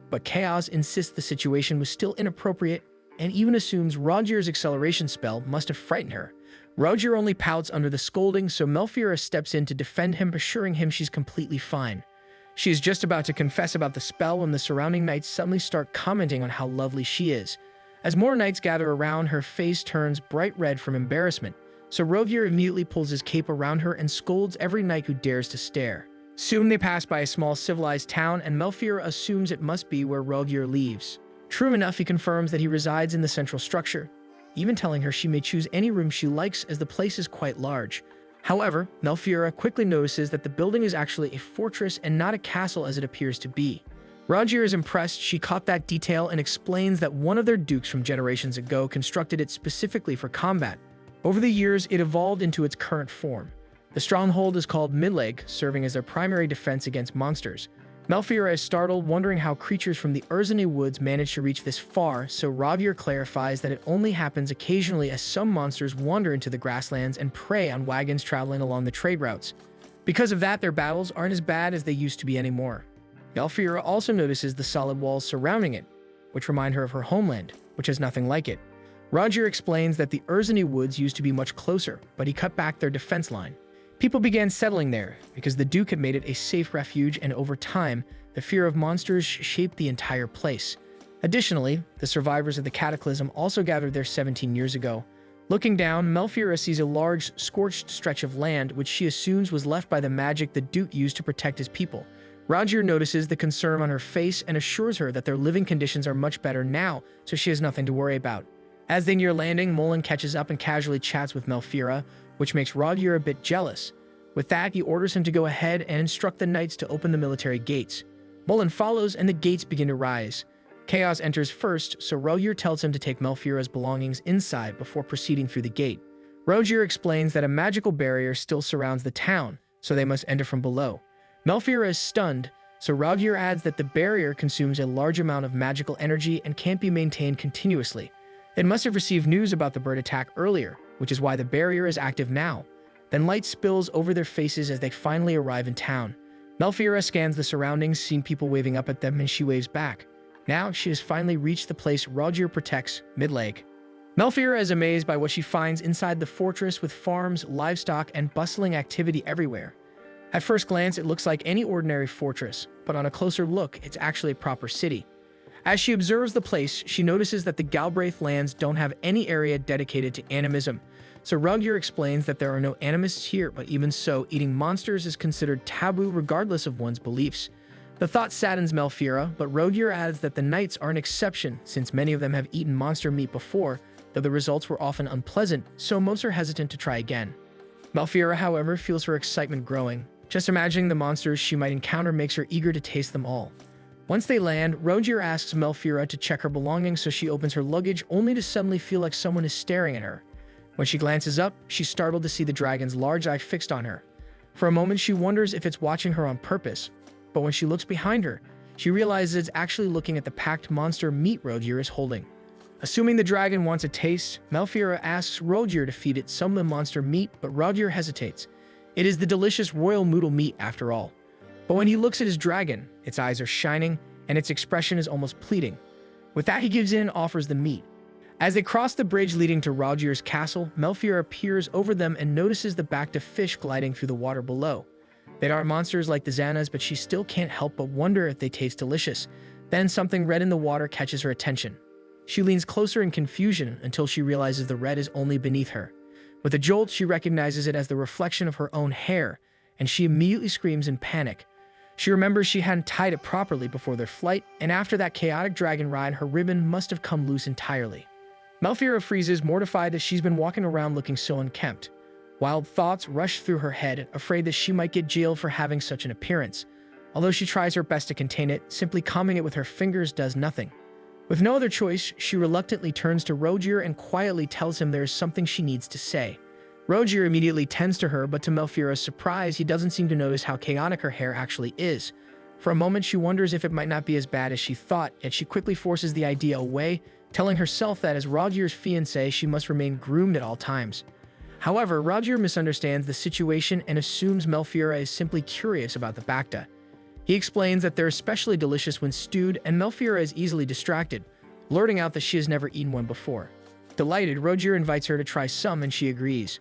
but Chaos insists the situation was still inappropriate and even assumes Rogier's acceleration spell must have frightened her. Rogier only pouts under the scolding, so Melfiora steps in to defend him, assuring him she's completely fine. She is just about to confess about the spell when the surrounding knights suddenly start commenting on how lovely she is. As more knights gather around, her face turns bright red from embarrassment, so Rogier immediately pulls his cape around her and scolds every knight who dares to stare. Soon they pass by a small civilized town, and Melfiora assumes it must be where Rogier lives. True enough, he confirms that he resides in the central structure, even telling her she may choose any room she likes as the place is quite large. However, Melfiora quickly notices that the building is actually a fortress and not a castle as it appears to be. Rogier is impressed she caught that detail and explains that one of their dukes from generations ago constructed it specifically for combat. Over the years, it evolved into its current form. The stronghold is called Midleg, serving as their primary defense against monsters. Melfiora is startled, wondering how creatures from the Urzini woods managed to reach this far, so Rogier clarifies that it only happens occasionally as some monsters wander into the grasslands and prey on wagons traveling along the trade routes. Because of that, their battles aren't as bad as they used to be anymore. Melfiora also notices the solid walls surrounding it, which remind her of her homeland, which has nothing like it. Rogier explains that the Urzini woods used to be much closer, but he cut back their defense line. People began settling there because the Duke had made it a safe refuge, and over time, the fear of monsters shaped the entire place. Additionally, the survivors of the cataclysm also gathered there 17 years ago. Looking down, Melfira sees a large, scorched stretch of land which she assumes was left by the magic the Duke used to protect his people. Roger notices the concern on her face and assures her that their living conditions are much better now, so she has nothing to worry about. As they near landing, Mullen catches up and casually chats with Melfira, which makes Roger a bit jealous. With that, he orders him to go ahead and instruct the knights to open the military gates. Mullen follows and the gates begin to rise. Chaos enters first, so Roger tells him to take Melfira's belongings inside before proceeding through the gate. Roger explains that a magical barrier still surrounds the town, so they must enter from below. Melfira is stunned, so Roger adds that the barrier consumes a large amount of magical energy and can't be maintained continuously. It must have received news about the bird attack earlier, which is why the barrier is active now. Then light spills over their faces as they finally arrive in town. Melfira scans the surroundings, seeing people waving up at them, and she waves back. Now she has finally reached the place Roger protects, Midlake. Melfira is amazed by what she finds inside the fortress with farms, livestock, and bustling activity everywhere. At first glance, it looks like any ordinary fortress, but on a closer look, it's actually a proper city. As she observes the place, she notices that the Galbraith lands don't have any area dedicated to animism. So Roger explains that there are no animists here, but even so, eating monsters is considered taboo regardless of one's beliefs. The thought saddens Melfira, but Roger adds that the knights are an exception since many of them have eaten monster meat before, though the results were often unpleasant, so most are hesitant to try again. Melfira, however, feels her excitement growing. Just imagining the monsters she might encounter makes her eager to taste them all. Once they land, Roger asks Melfira to check her belongings, so she opens her luggage only to suddenly feel like someone is staring at her. When she glances up, she's startled to see the dragon's large eye fixed on her. For a moment, she wonders if it's watching her on purpose, but when she looks behind her, she realizes it's actually looking at the packed monster meat Roger is holding. Assuming the dragon wants a taste, Melfira asks Roger to feed it some of the monster meat, but Roger hesitates. It is the delicious royal moodle meat after all. But when he looks at his dragon, its eyes are shining, and its expression is almost pleading. With that, he gives in and offers the meat. As they cross the bridge leading to Roger's castle, Melfira peers over them and notices the Bacta fish gliding through the water below. They aren't monsters like the Xanas, but she still can't help but wonder if they taste delicious. Then something red in the water catches her attention. She leans closer in confusion until she realizes the red is only beneath her. With a jolt, she recognizes it as the reflection of her own hair, and she immediately screams in panic. She remembers she hadn't tied it properly before their flight, and after that chaotic dragon ride, her ribbon must have come loose entirely. Melfira freezes, mortified that she's been walking around looking so unkempt. Wild thoughts rush through her head, afraid that she might get jailed for having such an appearance. Although she tries her best to contain it, simply combing it with her fingers does nothing. With no other choice, she reluctantly turns to Roger and quietly tells him there is something she needs to say. Roger immediately tends to her, but to Melfira's surprise, he doesn't seem to notice how chaotic her hair actually is. For a moment, she wonders if it might not be as bad as she thought, yet she quickly forces the idea away, telling herself that as Roger's fiancée, she must remain groomed at all times. However, Roger misunderstands the situation and assumes Melfira is simply curious about the Bacta. He explains that they're especially delicious when stewed, and Melfira is easily distracted, blurting out that she has never eaten one before. Delighted, Roger invites her to try some, and she agrees.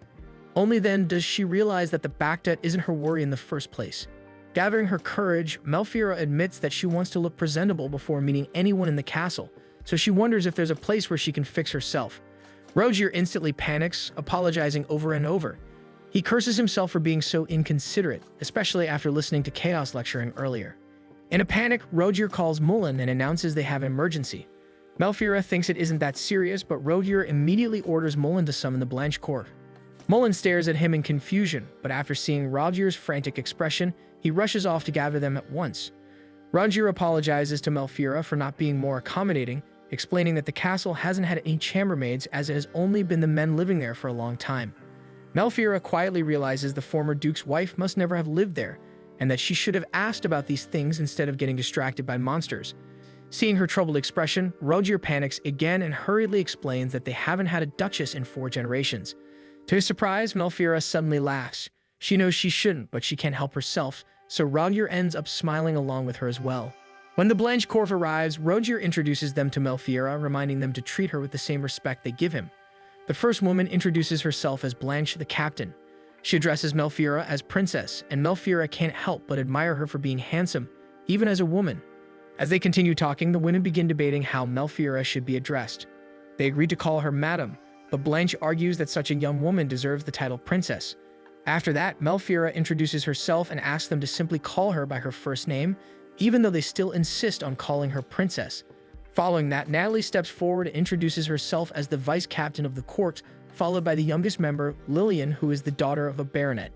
Only then does she realize that the Bacta isn't her worry in the first place. Gathering her courage, Melfira admits that she wants to look presentable before meeting anyone in the castle, so she wonders if there's a place where she can fix herself. Roger instantly panics, apologizing over and over. He curses himself for being so inconsiderate, especially after listening to Chaos lecturing earlier. In a panic, Roger calls Mullen and announces they have an emergency. Melfira thinks it isn't that serious, but Roger immediately orders Mullen to summon the Blanche Court. Mullen stares at him in confusion, but after seeing Roger's frantic expression, he rushes off to gather them at once. Roger apologizes to Melfira for not being more accommodating, explaining that the castle hasn't had any chambermaids as it has only been the men living there for a long time. Melfira quietly realizes the former duke's wife must never have lived there, and that she should have asked about these things instead of getting distracted by monsters. Seeing her troubled expression, Roger panics again and hurriedly explains that they haven't had a duchess in 4 generations. To his surprise, Melfira suddenly laughs. She knows she shouldn't, but she can't help herself, so Roger ends up smiling along with her as well. When the Blanche Court arrives, Roger introduces them to Melfira, reminding them to treat her with the same respect they give him. The first woman introduces herself as Blanche the Captain. She addresses Melfira as Princess, and Melfira can't help but admire her for being handsome, even as a woman. As they continue talking, the women begin debating how Melfiora should be addressed. They agree to call her Madam, but Blanche argues that such a young woman deserves the title Princess. After that, Melfiora introduces herself and asks them to simply call her by her first name, even though they still insist on calling her Princess. Following that, Natalie steps forward and introduces herself as the vice captain of the court, followed by the youngest member, Lillian, who is the daughter of a baronet.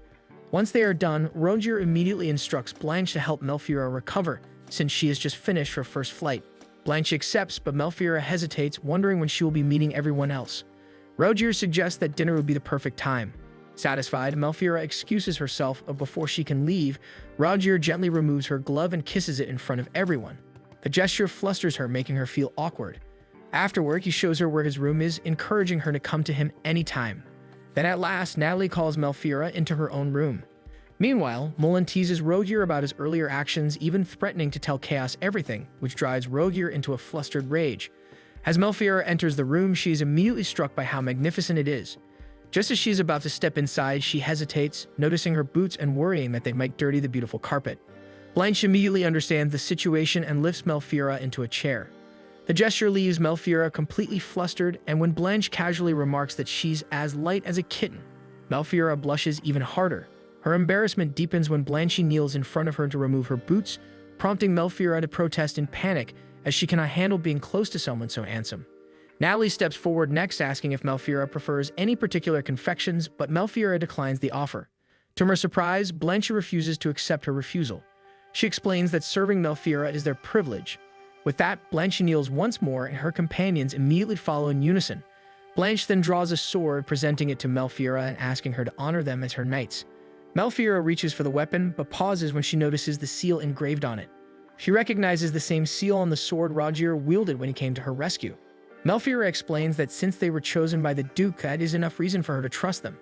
Once they are done, Rogier immediately instructs Blanche to help Melfiora recover, since she has just finished her first flight. Blanche accepts, but Melfiora hesitates, wondering when she will be meeting everyone else. Rogier suggests that dinner would be the perfect time. Satisfied, Melfiora excuses herself, but before she can leave, Rogier gently removes her glove and kisses it in front of everyone. The gesture flusters her, making her feel awkward. Afterward, he shows her where his room is, encouraging her to come to him anytime. Then at last, Natalie calls Melfiora into her own room. Meanwhile, Mullen teases Rogier about his earlier actions, even threatening to tell Chaos everything, which drives Rogier into a flustered rage. As Melfiora enters the room, she is immediately struck by how magnificent it is. Just as she is about to step inside, she hesitates, noticing her boots and worrying that they might dirty the beautiful carpet. Blanche immediately understands the situation and lifts Melfiora into a chair. The gesture leaves Melfiora completely flustered, and when Blanche casually remarks that she's as light as a kitten, Melfiora blushes even harder. Her embarrassment deepens when Blanche kneels in front of her to remove her boots, prompting Melfiora to protest in panic, as she cannot handle being close to someone so handsome. Natalie steps forward next, asking if Melfiora prefers any particular confections, but Melfiora declines the offer. To her surprise, Blanche refuses to accept her refusal. She explains that serving Melfiora is their privilege. With that, Blanche kneels once more, and her companions immediately follow in unison. Blanche then draws a sword, presenting it to Melfiora and asking her to honor them as her knights. Melfiora reaches for the weapon, but pauses when she notices the seal engraved on it. She recognizes the same seal on the sword Rogier wielded when he came to her rescue. Melfiora explains that since they were chosen by the Duke, that is enough reason for her to trust them.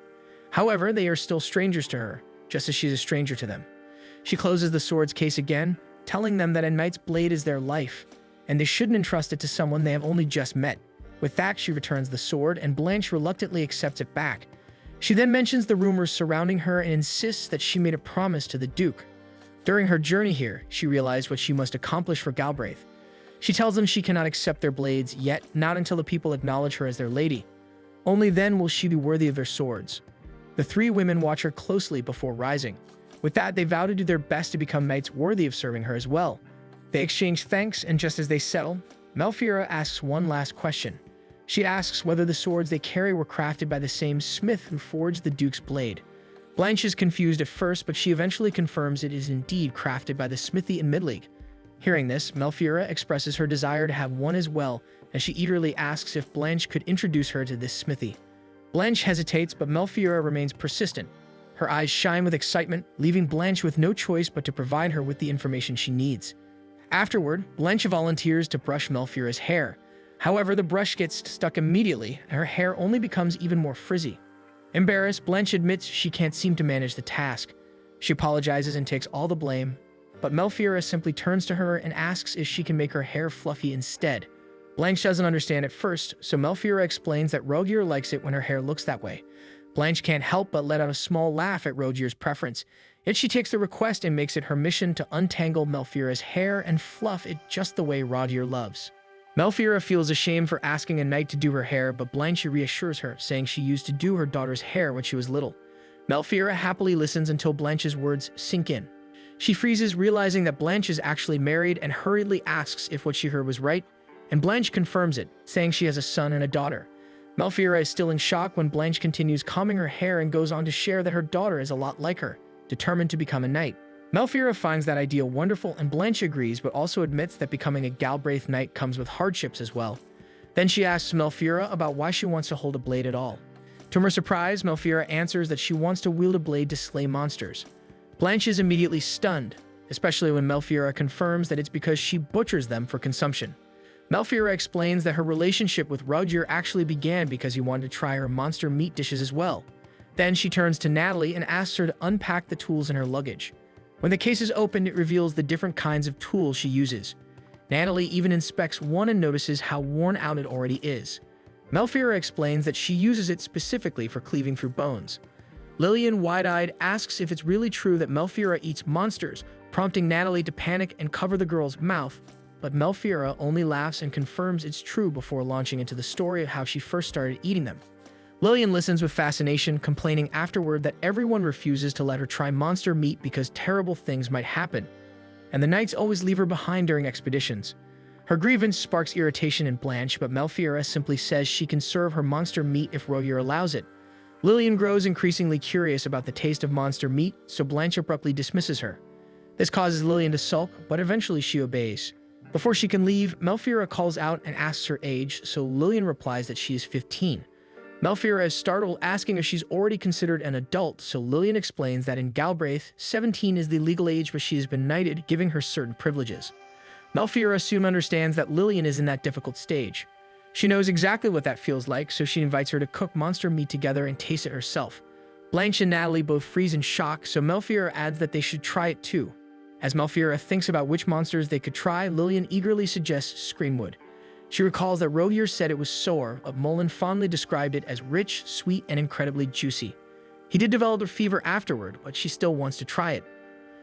However, they are still strangers to her, just as she is a stranger to them. She closes the sword's case again, telling them that a knight's blade is their life, and they shouldn't entrust it to someone they have only just met. With that, she returns the sword, and Blanche reluctantly accepts it back. She then mentions the rumors surrounding her and insists that she made a promise to the Duke. During her journey here, she realized what she must accomplish for Galbraith. She tells them she cannot accept their blades, yet not until the people acknowledge her as their lady. Only then will she be worthy of their swords. The three women watch her closely before rising. With that, they vow to do their best to become knights worthy of serving her as well. They exchange thanks, and just as they settle, Melfiora asks one last question. She asks whether the swords they carry were crafted by the same smith who forged the Duke's blade. Blanche is confused at first, but she eventually confirms it is indeed crafted by the smithy in Midleague. Hearing this, Melfiora expresses her desire to have one as well, as she eagerly asks if Blanche could introduce her to this smithy. Blanche hesitates, but Melfiora remains persistent. Her eyes shine with excitement, leaving Blanche with no choice but to provide her with the information she needs. Afterward, Blanche volunteers to brush Melfiora's hair. However, the brush gets stuck immediately, and her hair only becomes even more frizzy. Embarrassed, Blanche admits she can't seem to manage the task. She apologizes and takes all the blame, but Melfiora simply turns to her and asks if she can make her hair fluffy instead. Blanche doesn't understand at first, so Melfiora explains that Rogier likes it when her hair looks that way. Blanche can't help but let out a small laugh at Rogier's preference, yet she takes the request and makes it her mission to untangle Melfiora's hair and fluff it just the way Rogier loves. Melfiora feels ashamed for asking a knight to do her hair, but Blanche reassures her, saying she used to do her daughter's hair when she was little. Melfiora happily listens until Blanche's words sink in. She freezes, realizing that Blanche is actually married, and hurriedly asks if what she heard was right, and Blanche confirms it, saying she has a son and a daughter. Melfiora is still in shock when Blanche continues combing her hair and goes on to share that her daughter is a lot like her, determined to become a knight. Melfiora finds that idea wonderful, and Blanche agrees, but also admits that becoming a Galbraith knight comes with hardships as well. Then she asks Melfiora about why she wants to hold a blade at all. To her surprise, Melfiora answers that she wants to wield a blade to slay monsters. Blanche is immediately stunned, especially when Melfiora confirms that it's because she butchers them for consumption. Melfiora explains that her relationship with Rogier actually began because he wanted to try her monster meat dishes as well. Then she turns to Natalie and asks her to unpack the tools in her luggage. When the case is opened, it reveals the different kinds of tools she uses. Natalie even inspects one and notices how worn out it already is. Melfiora explains that she uses it specifically for cleaving through bones. Lillian, wide-eyed, asks if it's really true that Melfiora eats monsters, prompting Natalie to panic and cover the girl's mouth, but Melfiora only laughs and confirms it's true before launching into the story of how she first started eating them. Lillian listens with fascination, complaining afterward that everyone refuses to let her try monster meat because terrible things might happen, and the knights always leave her behind during expeditions. Her grievance sparks irritation in Blanche, but Melfiora simply says she can serve her monster meat if Rogier allows it. Lillian grows increasingly curious about the taste of monster meat, so Blanche abruptly dismisses her. This causes Lillian to sulk, but eventually she obeys. Before she can leave, Melfiora calls out and asks her age, so Lillian replies that she is 15. Melfiora is startled, asking if she's already considered an adult, so Lillian explains that in Galbraith, 17 is the legal age, but she has been knighted, giving her certain privileges. Melfiora soon understands that Lillian is in that difficult stage. She knows exactly what that feels like, so she invites her to cook monster meat together and taste it herself. Blanche and Natalie both freeze in shock, so Melfiora adds that they should try it too. As Melfiora thinks about which monsters they could try, Lillian eagerly suggests Screamwood. She recalls that Rogier said it was sour, but Mullen fondly described it as rich, sweet, and incredibly juicy. He did develop a fever afterward, but she still wants to try it.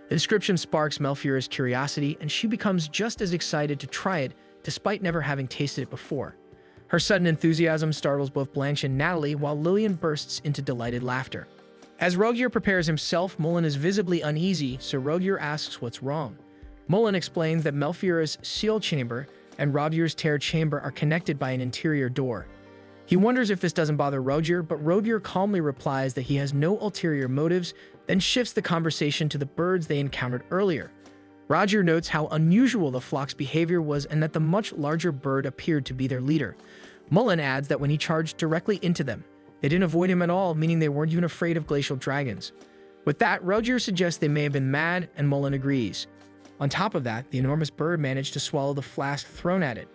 The description sparks Melfiora's curiosity, and she becomes just as excited to try it, despite never having tasted it before. Her sudden enthusiasm startles both Blanche and Natalie, while Lillian bursts into delighted laughter. As Rogier prepares himself, Mullen is visibly uneasy, so Rogier asks what's wrong. Mullen explains that Melfiora's seal chamber and Rogier's tear chamber are connected by an interior door. He wonders if this doesn't bother Rogier, but Rogier calmly replies that he has no ulterior motives, then shifts the conversation to the birds they encountered earlier. Rogier notes how unusual the flock's behavior was and that the much larger bird appeared to be their leader. Mullen adds that when he charged directly into them, they didn't avoid him at all, meaning they weren't even afraid of glacial dragons. With that, Rogier suggests they may have been mad, and Mullen agrees. On top of that, the enormous bird managed to swallow the flask thrown at it.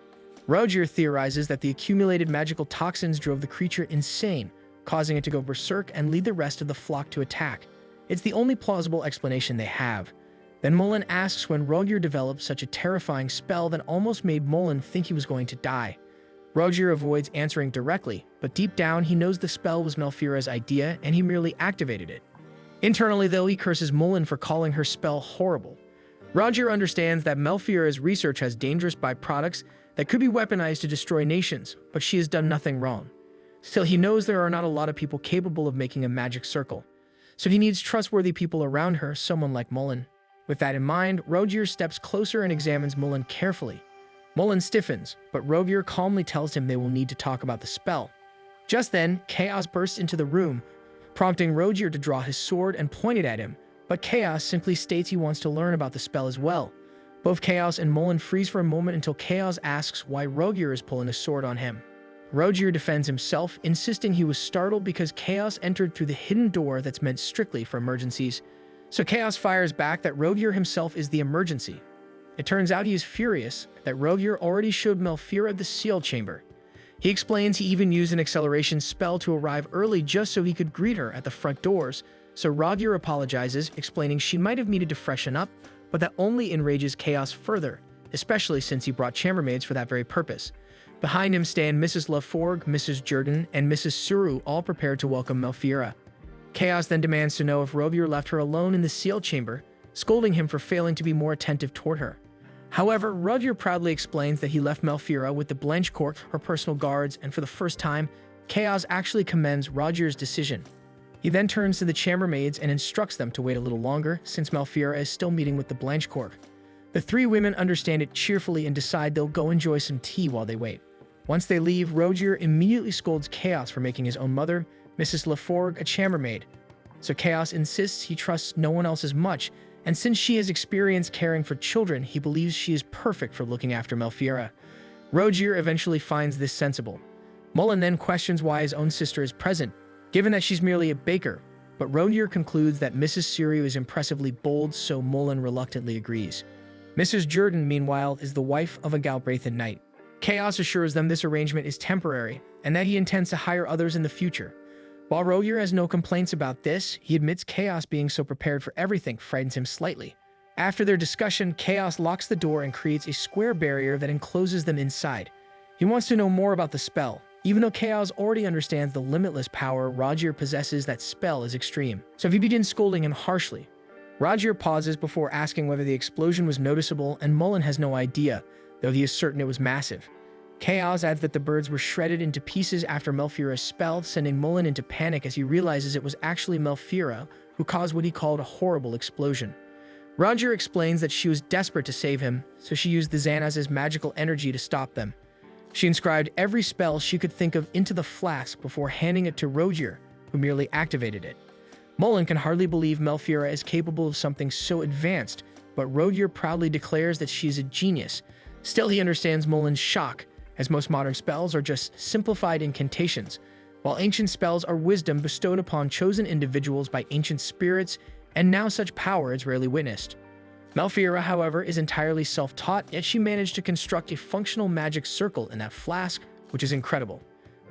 Rogier theorizes that the accumulated magical toxins drove the creature insane, causing it to go berserk and lead the rest of the flock to attack. It's the only plausible explanation they have. Then Mullen asks when Rogier developed such a terrifying spell that almost made Mullen think he was going to die. Rogier avoids answering directly, but deep down he knows the spell was Melfiora's idea and he merely activated it. Internally, though, he curses Mullen for calling her spell horrible. Rogier understands that Melfiora's research has dangerous byproducts that could be weaponized to destroy nations, but she has done nothing wrong. Still, he knows there are not a lot of people capable of making a magic circle, so he needs trustworthy people around her, someone like Mullen. With that in mind, Rogier steps closer and examines Mullen carefully. Mullen stiffens, but Rogier calmly tells him they will need to talk about the spell. Just then, Chaos bursts into the room, prompting Rogier to draw his sword and point it at him, but Chaos simply states he wants to learn about the spell as well. Both Chaos and Mullen freeze for a moment until Chaos asks why Rogier is pulling a sword on him. Rogier defends himself, insisting he was startled because Chaos entered through the hidden door that's meant strictly for emergencies. So Chaos fires back that Rogier himself is the emergency. It turns out he is furious that Rogier already showed Melfiora the seal chamber. He explains he even used an acceleration spell to arrive early just so he could greet her at the front doors, so Rogier apologizes, explaining she might have needed to freshen up, but that only enrages Chaos further, especially since he brought chambermaids for that very purpose. Behind him stand Mrs. Laforgue, Mrs. Jordan, and Mrs. Suru, all prepared to welcome Melfiora. Chaos then demands to know if Rogier left her alone in the seal chamber, scolding him for failing to be more attentive toward her. However, Rogier proudly explains that he left Melfiora with the Blanche Court, her personal guards, and for the first time, Chaos actually commends Rogier's decision. He then turns to the chambermaids and instructs them to wait a little longer, since Melfiora is still meeting with the Blanche Court. The three women understand it cheerfully and decide they'll go enjoy some tea while they wait. Once they leave, Rogier immediately scolds Chaos for making his own mother, Mrs. Laforgue, a chambermaid. So Chaos insists he trusts no one else as much, and since she has experience caring for children, he believes she is perfect for looking after Melfiora. Rogier eventually finds this sensible. Mullen then questions why his own sister is present, given that she's merely a baker, but Rogier concludes that Mrs. Suru is impressively bold, so Mullen reluctantly agrees. Mrs. Jordan, meanwhile, is the wife of a Galbraithan knight. Chaos assures them this arrangement is temporary, and that he intends to hire others in the future. While Rogier has no complaints about this, he admits Chaos being so prepared for everything frightens him slightly. After their discussion, Chaos locks the door and creates a square barrier that encloses them inside. He wants to know more about the spell. Even though Chaos already understands the limitless power Rogier possesses, that spell is extreme. So he begins scolding him harshly. Roger pauses before asking whether the explosion was noticeable, and Mullen has no idea, though he is certain it was massive. Chaos adds that the birds were shredded into pieces after Malfeura's spell, sending Mullen into panic as he realizes it was actually Malfeura who caused what he called a horrible explosion. Roger explains that she was desperate to save him, so she used the Xanaz's magical energy to stop them. She inscribed every spell she could think of into the flask before handing it to Roger, who merely activated it. Mullen can hardly believe Malfeura is capable of something so advanced, but Roger proudly declares that she is a genius. Still, he understands Mullen's shock, as most modern spells are just simplified incantations, while ancient spells are wisdom bestowed upon chosen individuals by ancient spirits, and now such power is rarely witnessed. Malfeura, however, is entirely self-taught, yet she managed to construct a functional magic circle in that flask, which is incredible.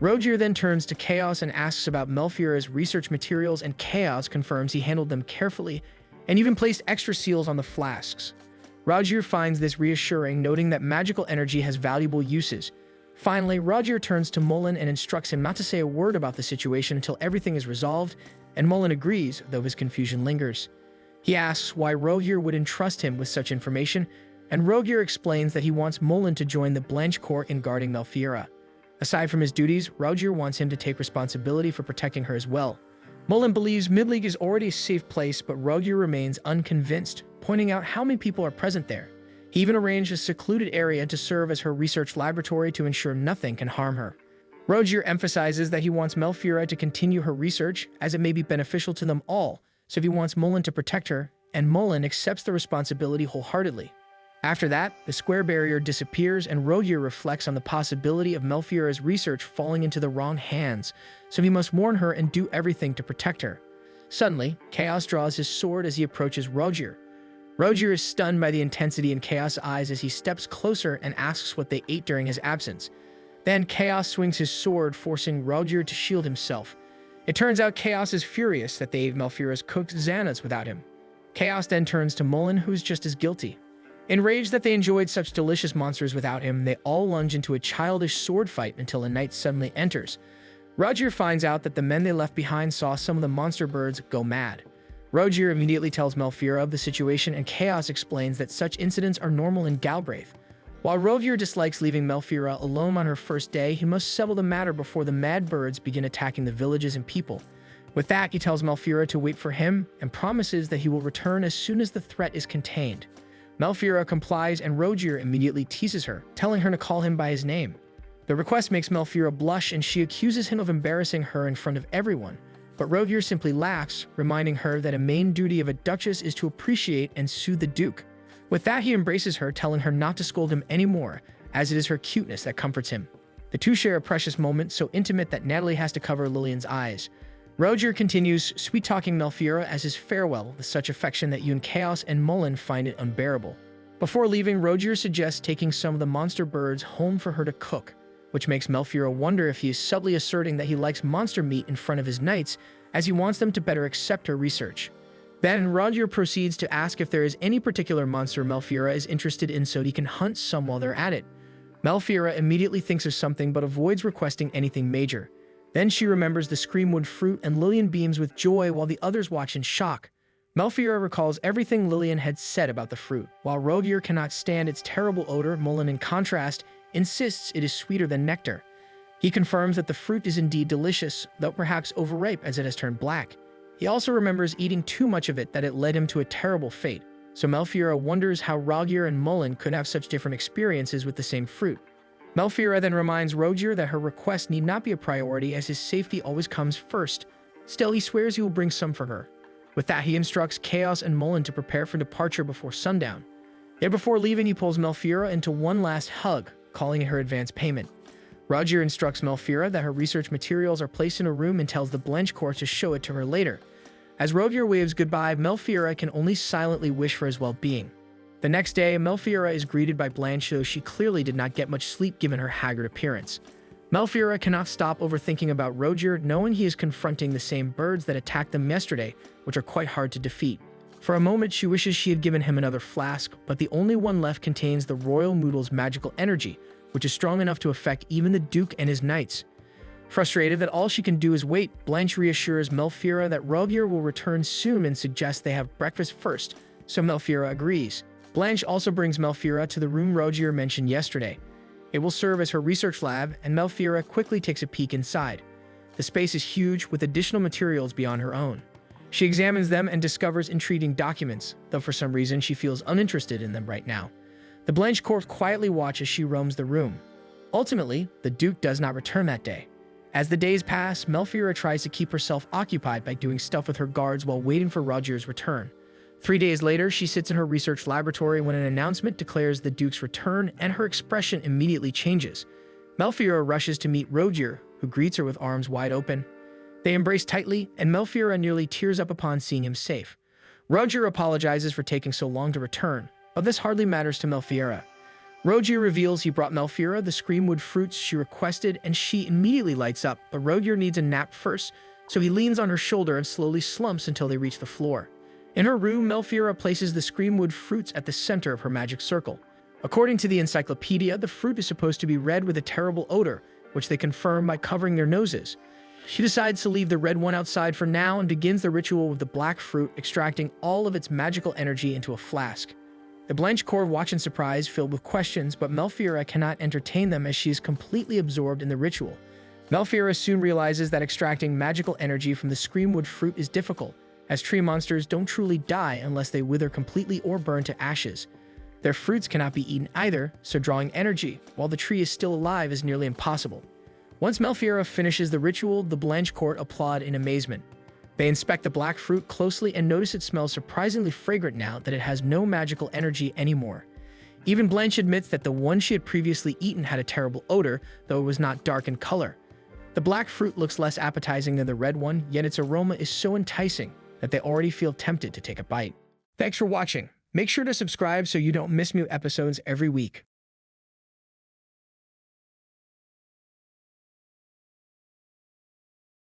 Roger then turns to Chaos and asks about Malfeura's research materials, and Chaos confirms he handled them carefully and even placed extra seals on the flasks. Roger finds this reassuring, noting that magical energy has valuable uses. Finally, Roger turns to Mullen and instructs him not to say a word about the situation until everything is resolved, and Mullen agrees, though his confusion lingers. He asks why Roger would entrust him with such information, and Roger explains that he wants Mullen to join the Blanche Court in guarding Malfeura. Aside from his duties, Roger wants him to take responsibility for protecting her as well. Mullen believes Midleague is already a safe place, but Roger remains unconvinced, pointing out how many people are present there. He even arranged a secluded area to serve as her research laboratory to ensure nothing can harm her. Roger emphasizes that he wants Malfeura to continue her research, as it may be beneficial to them all, so he wants Mullen to protect her, and Mullen accepts the responsibility wholeheartedly. After that, the square barrier disappears, and Roger reflects on the possibility of Malfeura's research falling into the wrong hands, so he must warn her and do everything to protect her. Suddenly, Chaos draws his sword as he approaches Roger. Roger is stunned by the intensity in Chaos' eyes as he steps closer and asks what they ate during his absence. Then Chaos swings his sword, forcing Roger to shield himself. It turns out Chaos is furious that they ate Malfeura's cooked Xana's without him. Chaos then turns to Mullen, who is just as guilty. Enraged that they enjoyed such delicious monsters without him, they all lunge into a childish sword fight until a knight suddenly enters. Roger finds out that the men they left behind saw some of the monster birds go mad. Roger immediately tells Malfeura of the situation, and Chaos explains that such incidents are normal in Galbraith. While Roger dislikes leaving Malfeura alone on her first day, he must settle the matter before the mad birds begin attacking the villages and people. With that, he tells Malfeura to wait for him and promises that he will return as soon as the threat is contained. Malfeura complies, and Roger immediately teases her, telling her to call him by his name. The request makes Malfeura blush, and she accuses him of embarrassing her in front of everyone. But Roger simply laughs, reminding her that a main duty of a duchess is to appreciate and soothe the duke. With that, he embraces her, telling her not to scold him anymore, as it is her cuteness that comforts him. The two share a precious moment, so intimate that Natalie has to cover Lillian's eyes. Roger continues sweet-talking Malfeura as his farewell with such affection that even Chaos and Mullen find it unbearable. Before leaving, Roger suggests taking some of the monster birds home for her to cook, which makes Malfeura wonder if he is subtly asserting that he likes monster meat in front of his knights, as he wants them to better accept her research. Then Roger proceeds to ask if there is any particular monster Malfeura is interested in so he can hunt some while they're at it. Malfeura immediately thinks of something but avoids requesting anything major. Then she remembers the screamwood fruit, and Lillian beams with joy while the others watch in shock. Malfeura recalls everything Lillian had said about the fruit. While Roger cannot stand its terrible odor, Mullen, in contrast, insists it is sweeter than nectar. He confirms that the fruit is indeed delicious, though perhaps overripe as it has turned black. He also remembers eating too much of it, that it led him to a terrible fate. So Malfeura wonders how Roger and Mullen could have such different experiences with the same fruit. Malfeura then reminds Roger that her request need not be a priority, as his safety always comes first. Still, he swears he will bring some for her. With that, he instructs Chaos and Mullen to prepare for departure before sundown. Yet before leaving, he pulls Malfeura into one last hug, calling it her advance payment. Roger instructs Malfeura that her research materials are placed in a room and tells the Blanche Court to show it to her later. As Roger waves goodbye, Malfeura can only silently wish for his well-being. The next day, Malfeura is greeted by Blanche, though she clearly did not get much sleep given her haggard appearance. Malfeura cannot stop overthinking about Roger, knowing he is confronting the same birds that attacked them yesterday, which are quite hard to defeat. For a moment, she wishes she had given him another flask, but the only one left contains the Royal Moodle's magical energy, which is strong enough to affect even the Duke and his knights. Frustrated that all she can do is wait, Blanche reassures Melfiora that Rogier will return soon and suggests they have breakfast first, so Melfiora agrees. Blanche also brings Melfiora to the room Rogier mentioned yesterday. It will serve as her research lab, and Melfiora quickly takes a peek inside. The space is huge, with additional materials beyond her own. She examines them and discovers intriguing documents, though for some reason she feels uninterested in them right now. The Blanche Court quietly watch as she roams the room. Ultimately, the Duke does not return that day. As the days pass, Melfiora tries to keep herself occupied by doing stuff with her guards while waiting for Rogier's return. 3 days later, she sits in her research laboratory when an announcement declares the Duke's return, and her expression immediately changes. Melfiora rushes to meet Rogier, who greets her with arms wide open. They embrace tightly, and Melfiora nearly tears up upon seeing him safe. Rogier apologizes for taking so long to return, but this hardly matters to Melfiora. Rogier reveals he brought Melfiora the screamwood fruits she requested, and she immediately lights up, but Rogier needs a nap first, so he leans on her shoulder and slowly slumps until they reach the floor. In her room, Melfiora places the screamwood fruits at the center of her magic circle. According to the encyclopedia, the fruit is supposed to be red with a terrible odor, which they confirm by covering their noses. She decides to leave the red one outside for now and begins the ritual with the black fruit, extracting all of its magical energy into a flask. The Blanche Court watch in surprise, filled with questions, but Melfiora cannot entertain them as she is completely absorbed in the ritual. Melfiora soon realizes that extracting magical energy from the screamwood fruit is difficult, as tree monsters don't truly die unless they wither completely or burn to ashes. Their fruits cannot be eaten either, so drawing energy while the tree is still alive is nearly impossible. Once Melfiora finishes the ritual, the Blanche Court applaud in amazement. They inspect the black fruit closely and notice it smells surprisingly fragrant now that it has no magical energy anymore. Even Blanche admits that the one she had previously eaten had a terrible odor, though it was not dark in color. The black fruit looks less appetizing than the red one, yet its aroma is so enticing that they already feel tempted to take a bite. Thanks for watching. Make sure to subscribe so you don't miss new episodes every week.